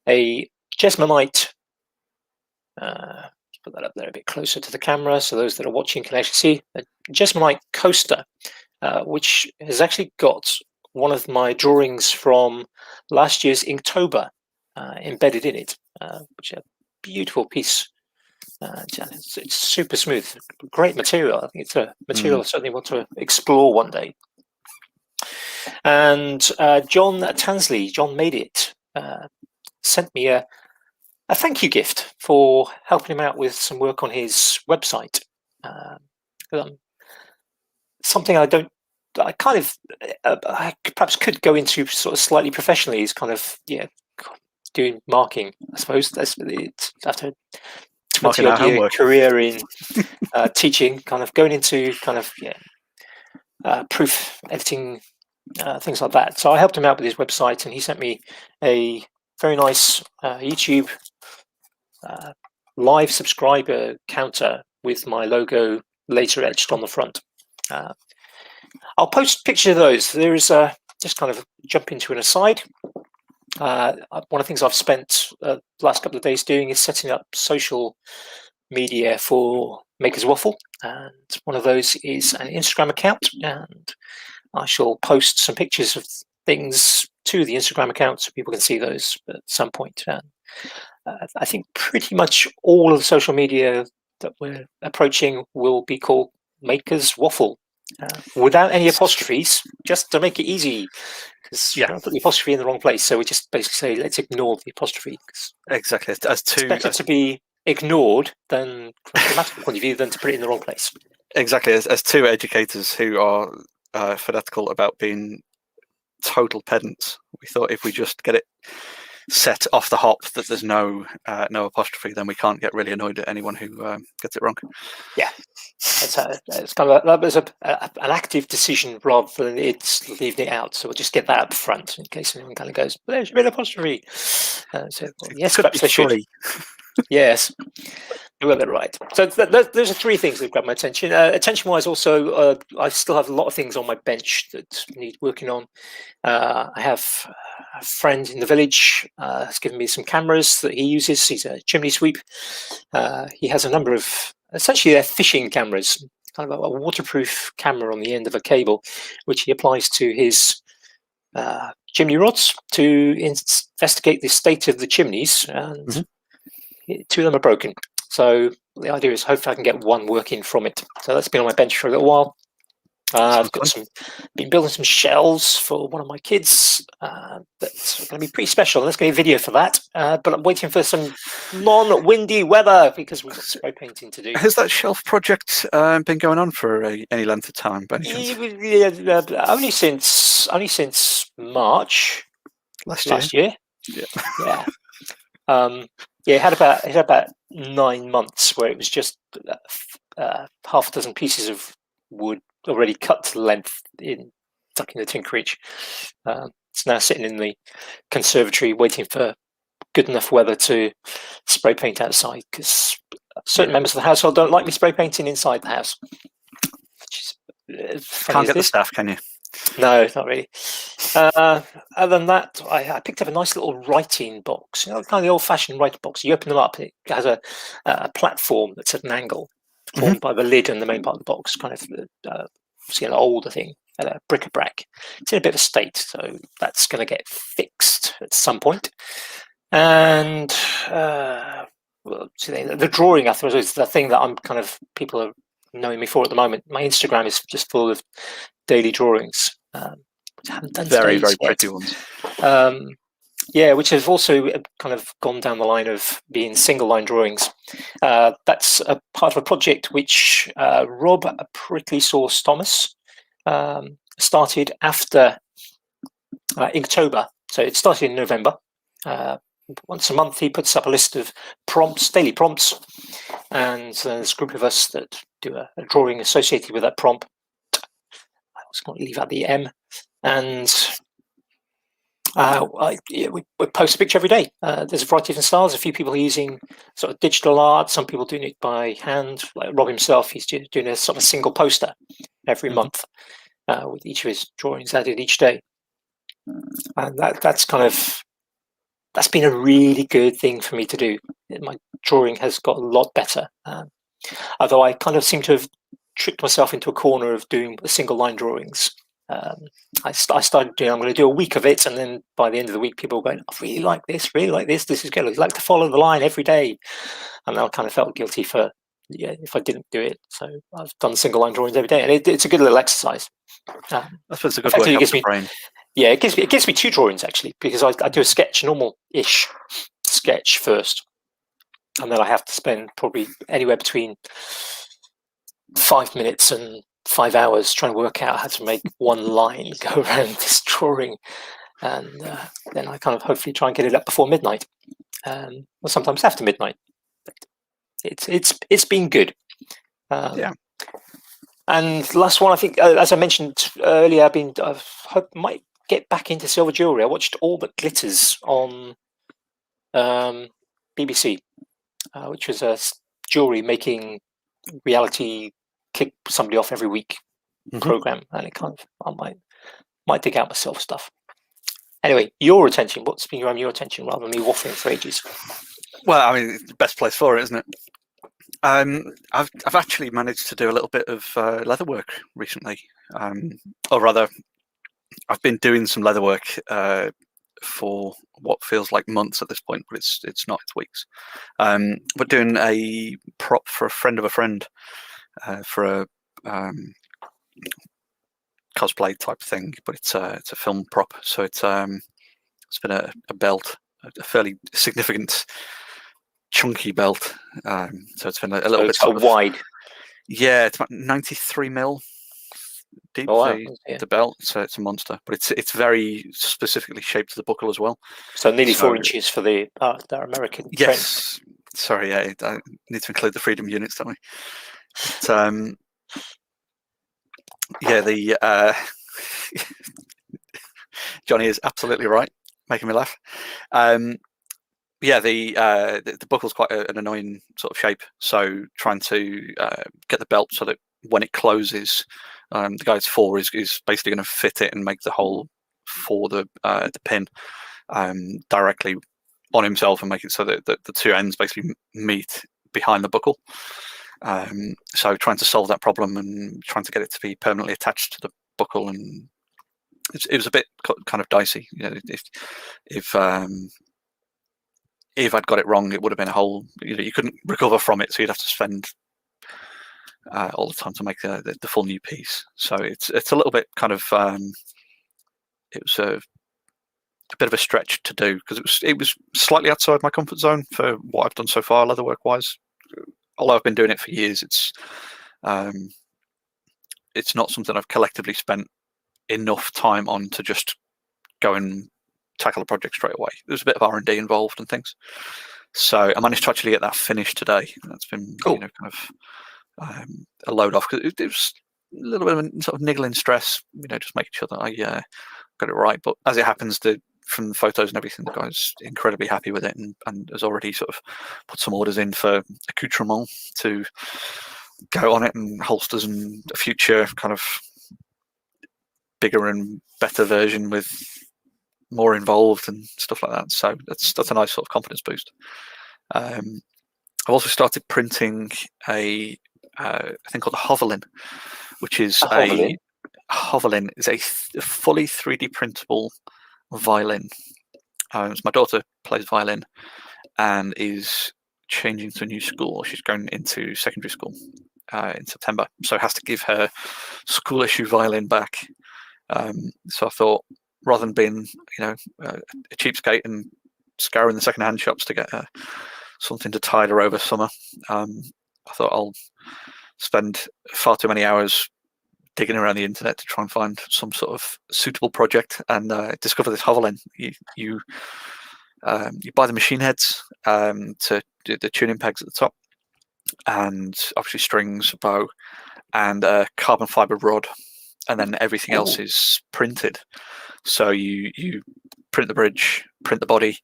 a Jesmonite. Put that up there a bit closer to the camera, so those that are watching can actually see a Jesmonite coaster. Which has actually got one of my drawings from last year's Inktober embedded in it, which is a beautiful piece. It's super smooth, great material. I think it's a material I certainly want to explore one day. And John Tansley, John Made It, sent me a thank you gift for helping him out with some work on his website. Something I kind of I perhaps could go into sort of slightly professionally is kind of doing marking. I suppose that's after 20-odd year career in teaching, kind of going into kind of proof editing, things like that. So I helped him out with his website, and he sent me a very nice YouTube live subscriber counter with my logo laser etched on the front. I'll post pictures of those. There is just kind of jump into an aside. One of the things I've spent the last couple of days doing is setting up social media for Makers Waffle, and one of those is an Instagram account, and I shall post some pictures of things to the Instagram account so people can see those at some point. I think pretty much all of the social media that we're approaching will be called Makers Waffle. Without any apostrophes, just to make it easy, because I put the apostrophe in the wrong place. So we just basically say, let's ignore the apostrophe. Exactly. It's better to be ignored than, from a grammatical point of view, than to put it in the wrong place. Exactly. As two educators who are fanatical about being total pedants, we thought if we just get it set off the hop that there's no apostrophe, then we can't get really annoyed at anyone who gets it wrong. Yeah. It's kind of that was an active decision rather than it's leaving it out. So we'll just get that up front in case anyone kind of goes, "There's an apostrophe." Yes, perhaps they should. Yes, you got that right. So those are three things that grabbed my attention. Attention-wise, also, I still have a lot of things on my bench that need working on. I have a friend in the village has given me some cameras that he uses. He's a chimney sweep. He has a number of, essentially they're fishing cameras, kind of a waterproof camera on the end of a cable, which he applies to his chimney rods to investigate the state of the chimneys, and two of them are broken. So the idea is hopefully I can get one working from it. So that's been on my bench for a little while. I've been building some shelves for one of my kids. That's going to be pretty special. There's going to be a video for that. But I'm waiting for some non-windy weather because we've got spray painting to do. Has that shelf project been going on for any length of time? By any chance? Only since March last year. Yeah. It had about 9 months where it was just half a dozen pieces of wood already cut to length stuck in the tinkerage. It's now sitting in the conservatory waiting for good enough weather to spray paint outside, because certain members of the household don't like me spray painting inside the house. Can't get the staff, can you? No, not really. Other than that, I picked up a nice little writing box, kind of the old-fashioned writing box. You open them up, it has a platform that's at an angle, formed by the lid and the main part of the box, kind of see an older thing, a bric-a-brac. It's in a bit of a state, so that's going to get fixed at some point. And the drawing, I suppose, is the thing that I'm kind of people are knowing me for at the moment. My Instagram is just full of daily drawings, which I haven't done Very, today's very yet. pretty ones. Yeah, which has also kind of gone down the line of being single line drawings. That's a part of a project which Rob Prickly Sauce Thomas started after Inktober. So it started in November. Once a month, he puts up a list of prompts, daily prompts, and there's a group of us that do a drawing associated with that prompt. I was going to leave out the M, and we post a picture every day. There's a variety of different styles. A few people are using sort of digital art. Some people doing it by hand. Like Rob himself, he's doing a sort of single poster every month with each of his drawings added each day. And that's been a really good thing for me to do. My drawing has got a lot better. Although I kind of seem to have tricked myself into a corner of doing single line drawings. I started doing, I'm going to do a week of it, and then by the end of the week, people were going, I really like this, this is good. I'd like to follow the line every day. And I kind of felt guilty for, if I didn't do it. So I've done single line drawings every day, and it's a good little exercise. I suppose it's a good way to help the brain. Yeah, it gives me two drawings actually, because I do a sketch, normal-ish sketch first, and then I have to spend probably anywhere between 5 minutes and 5 hours trying to work out how to make one line go around this drawing, and then I kind of hopefully try and get it up before midnight, or sometimes after midnight. It's been good. Yeah. And last one, I think, as I mentioned earlier, I might get back into silver jewelry. I watched All But Glitters on BBC, which was a jewelry making reality kick somebody off every week program, and it kind of I might dig out myself stuff. Anyway, your attention. What's been grabbing your attention rather than me waffling for ages? Well, I mean, it's the best place for it, isn't it? I've actually managed to do a little bit of leatherwork recently, or rather, I've been doing some leatherwork for what feels like months at this point, but it's not, it's weeks. We're doing a prop for a friend of a friend for a cosplay type thing, but it's a film prop. So it's been a belt, a fairly significant, chunky belt. So it's been a little bit sort of wide. Yeah, it's about 93 mil deep, the belt, so it's a monster, but it's very specifically shaped to the buckle as well. So nearly 4 inches for the American. Yes, trend. Sorry, yeah, I need to include the freedom units, don't we? But, yeah, the Johnny is absolutely right, making me laugh. Yeah, the buckle's quite an annoying sort of shape, so trying to get the belt so that when it closes, the guy's four is basically going to fit it and make the hole for the pin directly on himself and make it so that the two ends basically meet behind the buckle. So trying to solve that problem and trying to get it to be permanently attached to the buckle, and it was a bit kind of dicey. You know, if I'd got it wrong, it would have been a whole. You couldn't recover from it, so you'd have to spend all the time to make the full new piece. So it's a little bit kind of it was a bit of a stretch to do, because it was slightly outside my comfort zone for what I've done so far leatherwork wise. Although I've been doing it for years, it's not something I've collectively spent enough time on to just go and tackle a project straight away. There's a bit of R&D involved and things. So I managed to actually get that finished today. That's been cool. kind of a load off, because it was a little bit of a sort of niggling stress, just making sure that I got it right. But as it happens, from the photos and everything, the guy's incredibly happy with it, and has already sort of put some orders in for accoutrement to go on it, and holsters, and a future kind of bigger and better version with more involved and stuff like that. So that's a nice sort of confidence boost. I've also started printing a thing called a Hovelin, which is a Hovelin is a fully 3D printable violin. So my daughter plays violin and is changing to a new school. She's going into secondary school in September, so has to give her school issue violin back. So I thought, rather than being, a cheapskate and scouring the second-hand shops to get something to tide her over summer, I thought I'll spend far too many hours digging around the internet to try and find some sort of suitable project, and discover this Hovelin. You buy the machine heads to do the tuning pegs at the top, and obviously strings, a bow, and a carbon fiber rod, and then everything else is printed. So you print the bridge, print the body,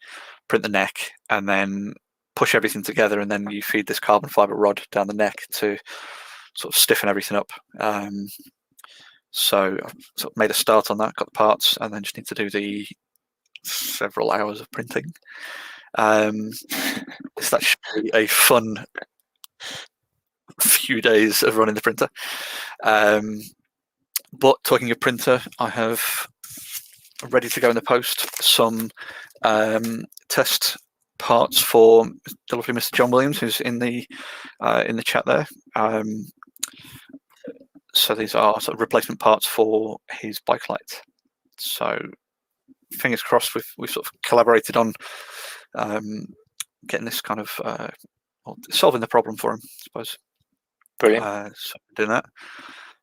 print the neck, and then push everything together, and then you feed this carbon fiber rod down the neck to sort of stiffen everything up. So I've sort of made a start on that, got the parts, and then just need to do the several hours of printing. So that should be a fun few days of running the printer. But talking of printer, I have ready to go in the post some test parts for the lovely Mr. John Williams, who's in the chat there. So these are sort of replacement parts for his bike light. So fingers crossed, we've sort of collaborated on getting this kind of solving the problem for him, I suppose. Brilliant. So doing that,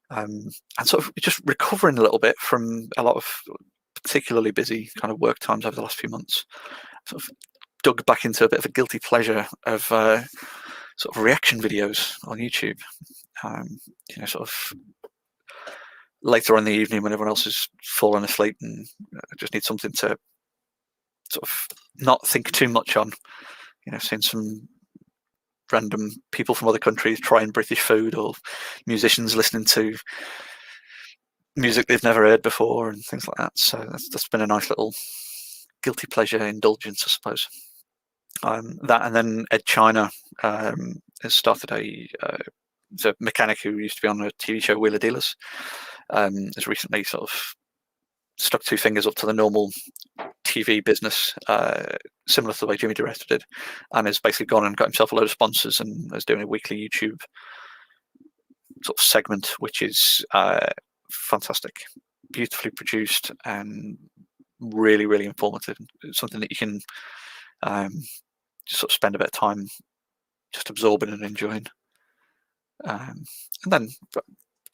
and sort of just recovering a little bit from a lot of particularly busy kind of work times over the last few months. Sort of dug back into a bit of a guilty pleasure of sort of reaction videos on YouTube. Sort of later on in the evening when everyone else is falling asleep, and I just need something to sort of not think too much on. Seeing some random people from other countries trying British food, or musicians listening to music they've never heard before, and things like that. So that's been a nice little guilty pleasure indulgence, I suppose. That, and then Ed China has started he's a mechanic who used to be on a TV show, Wheeler Dealers. Has recently sort of stuck two fingers up to the normal TV business, similar to the way Jimmy DeResta did, and has basically gone and got himself a load of sponsors, and is doing a weekly YouTube sort of segment, which is fantastic, beautifully produced, and really, really informative. It's something that you can just sort of spend a bit of time just absorbing and enjoying. And then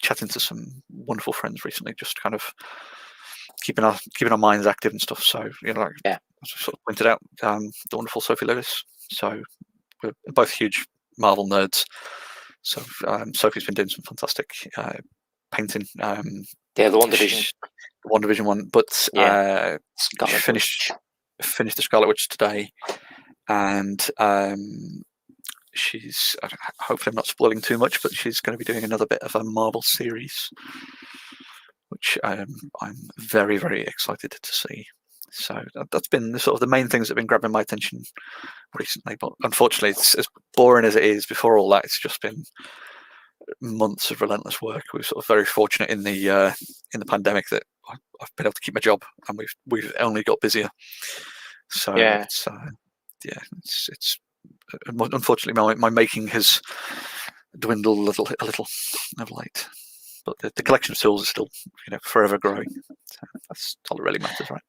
chatting to some wonderful friends recently, just kind of keeping our minds active and stuff. So as I sort of pointed out, the wonderful Sophie Lewis. So we're both huge Marvel nerds. So Sophie's been doing some fantastic painting. The WandaVision. The WandaVision one, but she finished the Scarlet Witch today, and she's, hopefully I'm not spoiling too much, but she's going to be doing another bit of a Marvel series, which I'm very, very excited to see. So that's been the sort of the main things that have been grabbing my attention recently. But unfortunately, it's as boring as it is. Before all that, it's just been months of relentless work. We're sort of very fortunate in the pandemic that I've been able to keep my job, and we've only got busier. So it's unfortunately my making has dwindled a little of late. But the collection of tools is still forever growing. So that's all that really matters, right?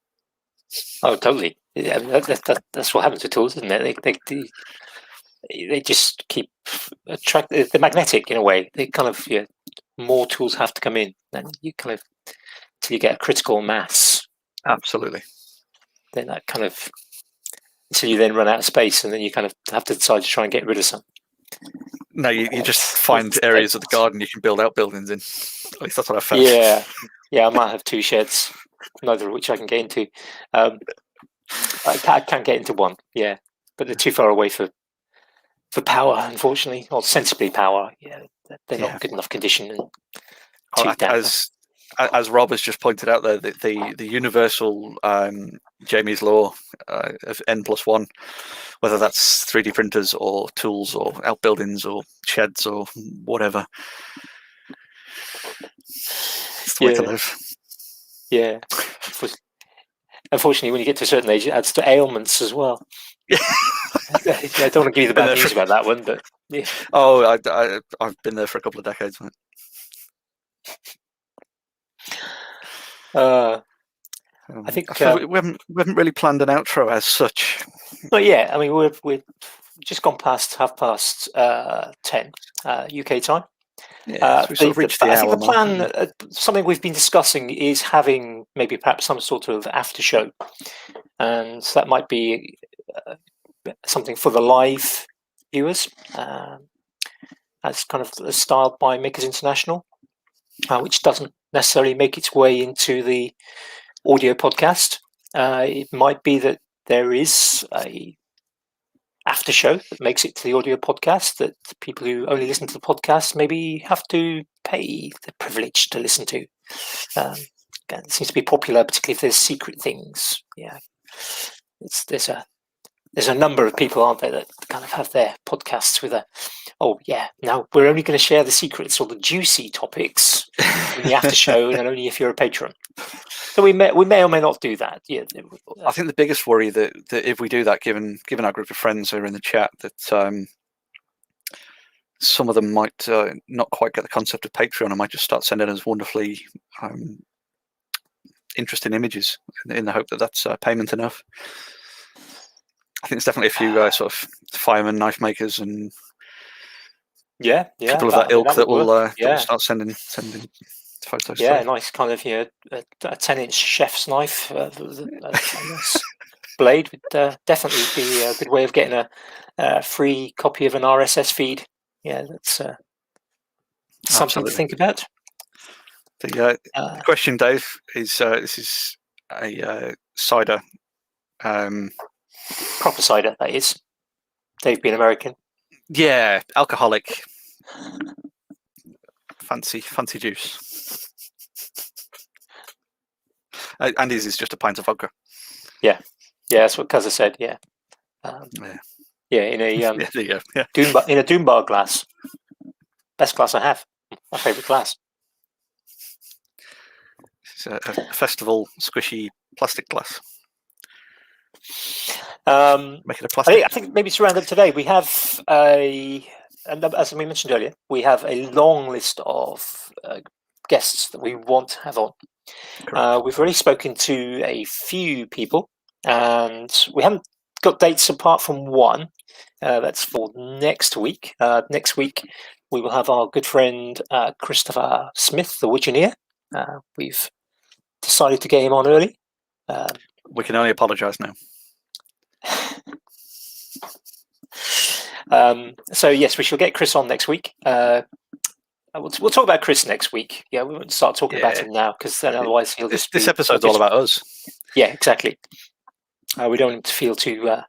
Oh, totally. Yeah, that's what happens to tools, isn't it? They just keep they're magnetic in a way. They kind of more tools have to come in, and you kind of till you get a critical mass. Absolutely. Then that kind of until you then run out of space, and then you kind of have to decide to try and get rid of some. No, you just find areas of the garden you can build outbuildings in. At least that's what I found. Yeah, I might have two sheds, neither of which I can get into. I can't get into one, but they're too far away for power, unfortunately, or sensibly power. They're not in good enough condition. And as Rob has just pointed out there, the universal Jamie's law of n+1, whether that's 3D printers or tools or outbuildings or sheds or whatever, it's the way to live. Yeah. Unfortunately, when you get to a certain age, it adds to ailments as well. Yeah. I don't want to give you the Been bad there news for- about that one, but yeah. Oh, I've been there for a couple of decades, mate. I think I suppose we haven't really planned an outro as such. not yet. I mean, we're just gone past 10 UK time. Yeah, so we sort of reached the I think hour the mark. plan, something we've been discussing, is having maybe perhaps some sort of after show, and that might be something for the live viewers, as kind of styled by Makers International, which doesn't necessarily make its way into the audio podcast. It might be that there is a after show that makes it to the audio podcast that people who only listen to the podcast maybe have to pay the privilege to listen to. It seems to be popular, particularly if there's secret things. Yeah, there's a number of people, aren't there, that kind of have their podcasts with now we're only going to share the secrets or the juicy topics in the after show, and only if you're a patron. So we may or may not do that. Yeah, I think the biggest worry that if we do that, given our group of friends who are in the chat, that some of them might not quite get the concept of Patreon and might just start sending us wonderfully interesting images in the hope that that's payment enough. I think there's definitely a few sort of firemen, knife makers, and people of that ilk that will start sending photos. Yeah, through. nice kind of a 10-inch chef's knife, a nice blade would definitely be a good way of getting a free copy of an RSS feed. Yeah, that's something to think about. The question, Dave, is this is a cider. Proper cider, that is. Dave being American. Yeah, alcoholic. Fancy juice. Andy's is just a pint of vodka. Yeah, that's what Cuzza said. Yeah, in a in a Doombar glass. Best glass I have. My favourite glass. It's a festival squishy plastic glass. Make it a plastic. I think maybe to round up today, we have and as we mentioned earlier, we have a long list of guests that we want to have on. We've already spoken to a few people, and we haven't got dates apart from one. That's for next week. Next week, we will have our good friend Christopher Smith, the Witcheneer. We've decided to get him on early. We can only apologise now. So yes, we shall get Chris on next week. We'll talk about Chris next week. Yeah, we won't start talking about him now, because then otherwise he'll just. This episode's all about us. Yeah, exactly. We don't feel too.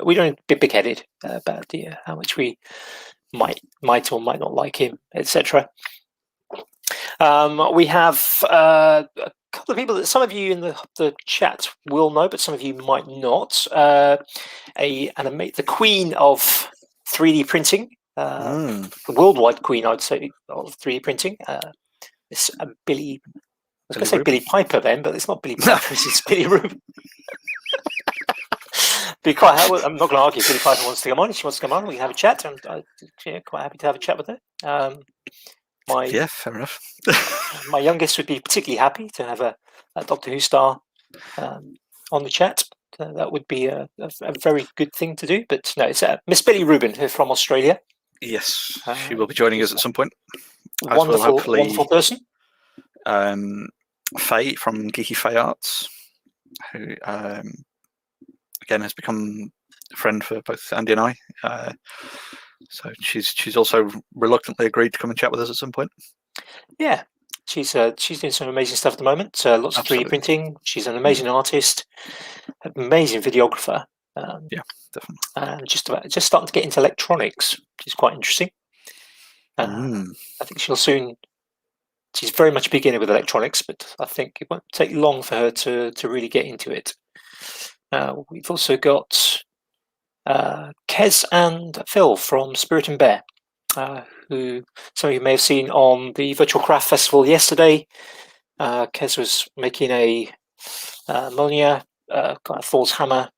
We don't be big-headed about how much we might or might not like him, etc. We have a couple of people that some of you in the chat will know, but some of you might not. The queen of 3D printing, the worldwide queen, I'd say, of 3D printing. It's Billy. I was going to say Billy Piper then, but it's not Billy Piper. It's Billy Rubin. I'm not going to argue. Billy Piper wants to come on. If she wants to come on, we can have a chat. I'm quite happy to have a chat with her. Yeah, fair enough. My youngest would be particularly happy to have a Doctor Who star on the chat. That would be a very good thing to do. But no, it's Miss Billy Rubin, who's from Australia. Yes, she will be joining us at some point. Wonderful person. Faye from Geeky Faye Arts, who again has become a friend for both Andy and I. So she's also reluctantly agreed to come and chat with us at some point. Yeah, she's doing some amazing stuff at the moment. Lots of 3D printing. She's an amazing artist, amazing videographer. Yeah, definitely. And just starting to get into electronics, which is quite interesting. I think she'll soon. She's very much a beginner with electronics, but I think it won't take long for her to really get into it. We've also got Kez and Phil from Spirit and Bear, who some of you may have seen on the Virtual Craft Festival yesterday. Kez was making a Molyneux, kind of Thor's hammer,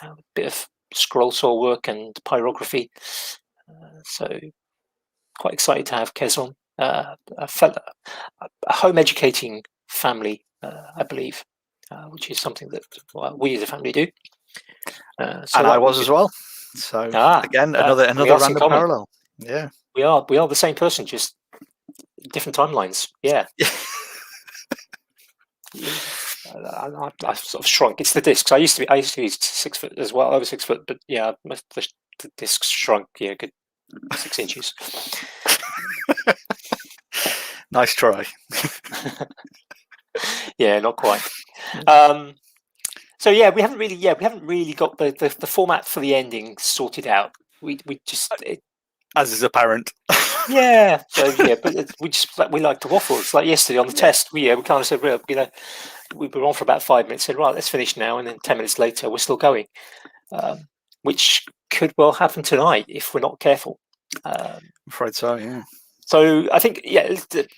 a bit of scroll saw work and pyrography. So quite excited to have Kez on. A home educating family, I believe, which is something that we as a family do. So and I was as well. So again, another random parallel. Yeah, we are the same person, just different timelines. Yeah. I've sort of shrunk. It's the discs. I used to be 6 foot as well. I was 6 foot, but yeah, the discs shrunk. Yeah, good 6 inches. Nice try. Yeah, not quite. So yeah, we haven't really got the format for the ending sorted out. We just as is apparent. Yeah. So yeah, but we like to waffle. It's like yesterday on the test. We kind of said, well, we were on for about 5 minutes. Said, right, let's finish now, and then 10 minutes later, we're still going, which could well happen tonight if we're not careful. I'm afraid so. Yeah. So I think, we can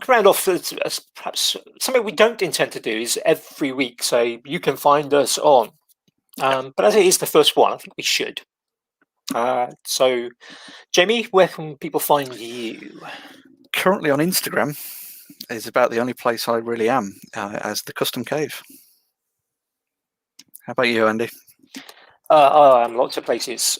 round off as perhaps something we don't intend to do is every week say you can find us on. But as it is the first one, I think we should. So, Jamie, where can people find you? Currently on Instagram is about the only place I really am, as the Custom Cave. How about you, Andy? I'm lots of places.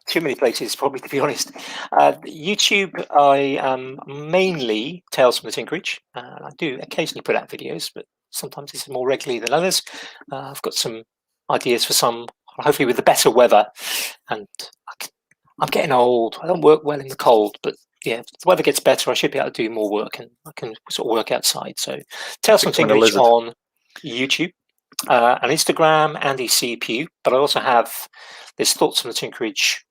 Too many places, probably, to be honest. YouTube, I am mainly Tales from the Tinkerage. I do occasionally put out videos, but sometimes it's more regularly than others. I've got some ideas for some, hopefully with the better weather. And I'm getting old. I don't work well in the cold, but yeah, if the weather gets better, I should be able to do more work, and I can sort of work outside. So Tales from the Tinkerage on YouTube. On Instagram, Andy CPU, but I also have this Thoughts from the Tinkerage,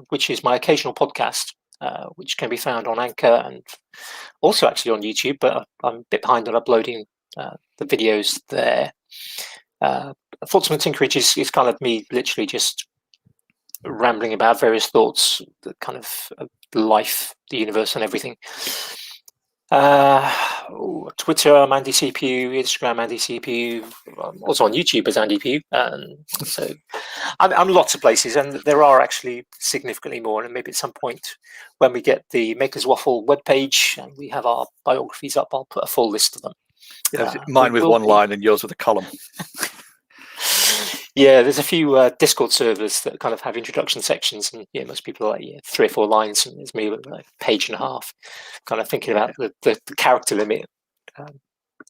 which is my occasional podcast, which can be found on Anchor and also actually on YouTube, but I'm a bit behind on uploading the videos there. Thoughts from the Tinkerage is kind of me literally just rambling about various thoughts, the kind of life, the universe, and everything. Twitter, I'm Andy CPU. Instagram, Andy CPU. Also on YouTube as Andy Pugh. So I'm lots of places, and there are actually significantly more. And maybe at some point when we get the Makers Waffle webpage and we have our biographies up, I'll put a full list of them. Yeah, mine with one line and yours with a column. Yeah, there's a few Discord servers that kind of have introduction sections, and most people are like 3 or 4 lines, and it's me with like a page and a half, kind of thinking about the character limit, and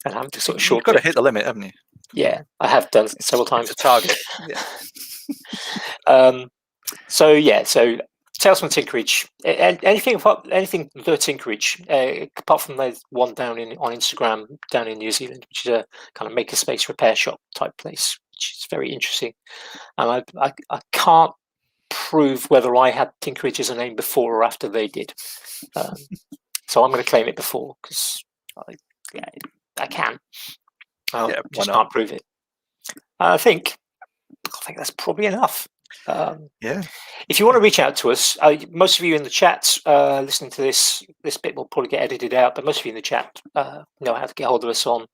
having to sort of short. You've got to hit the limit, haven't you? Yeah, I have done several times. It's a target. Yeah. So Tales from Tinkerage. Anything the Tinkerage, apart from the one down on Instagram down in New Zealand, which is a kind of makerspace repair shop type place, which is very interesting. And I can't prove whether I had Tinkerage as a name before or after they did. So I'm going to claim it before because I can. Just can't prove it. I think that's probably enough. If you want to reach out to us, most of you in the chat listening to this bit will probably get edited out, but most of you in the chat know how to get hold of us on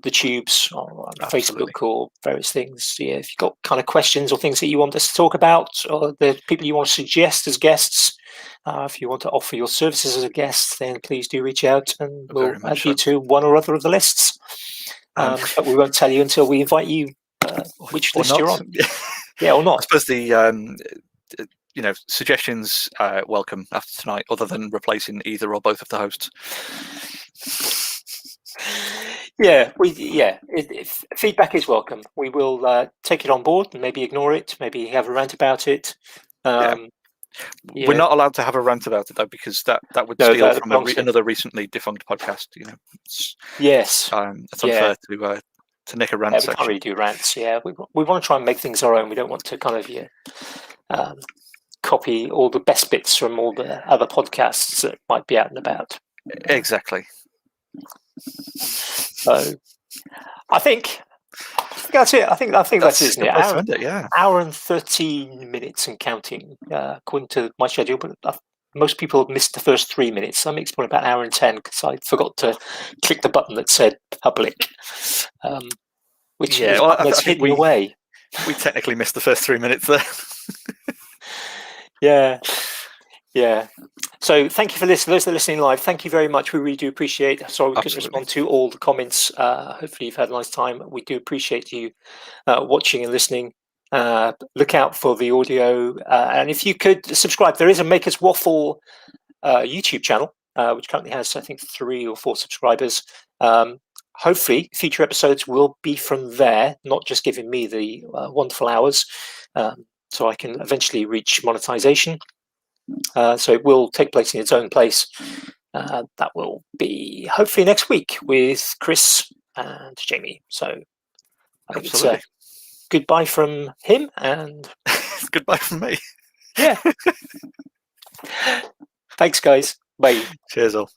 the tubes, on Facebook or various things. Yeah, if you've got kind of questions or things that you want us to talk about, or the people you want to suggest as guests, if you want to offer your services as a guest, then please do reach out, and we'll add you to one or other of the lists. But we won't tell you until we invite you which list you're on. Yeah, or not. I suppose the suggestions welcome after tonight, other than replacing either or both of the hosts. If feedback is welcome. We will take it on board and maybe ignore it, maybe have a rant about it. We're not allowed to have a rant about it though, because that would steal from another recently defunct podcast. Yes, it's unfair to nick a rant section. We can't really do rants. Yeah, we want to try and make things our own. We don't want to kind of copy all the best bits from all the other podcasts that might be out and about. Exactly. So I think that's it. I think that's it, isn't it? Hour and 13 minutes and counting, according to my schedule. But most people missed the first 3 minutes. Some makes probably about an hour and 10 because I forgot to click the button that said public, which Yeah, was well, a button I that's think hidden away. we technically missed the first 3 minutes there. Yeah. Yeah. So thank you for listening. Those that are listening live, thank you very much. We really do appreciate it. Sorry we couldn't Absolutely. respond to all the comments. Hopefully you've had a nice time. We do appreciate you watching and listening. Look out for the audio. And if you could subscribe, there is a Makers Waffle YouTube channel, which currently has, I think, 3 or 4 subscribers. Hopefully future episodes will be from there, not just giving me the wonderful hours, so I can eventually reach monetization. So it will take place in its own place. That will be hopefully next week with Chris and Jamie. So I think it's a goodbye from him and goodbye from me. Yeah. Thanks, guys. Bye. Cheers all.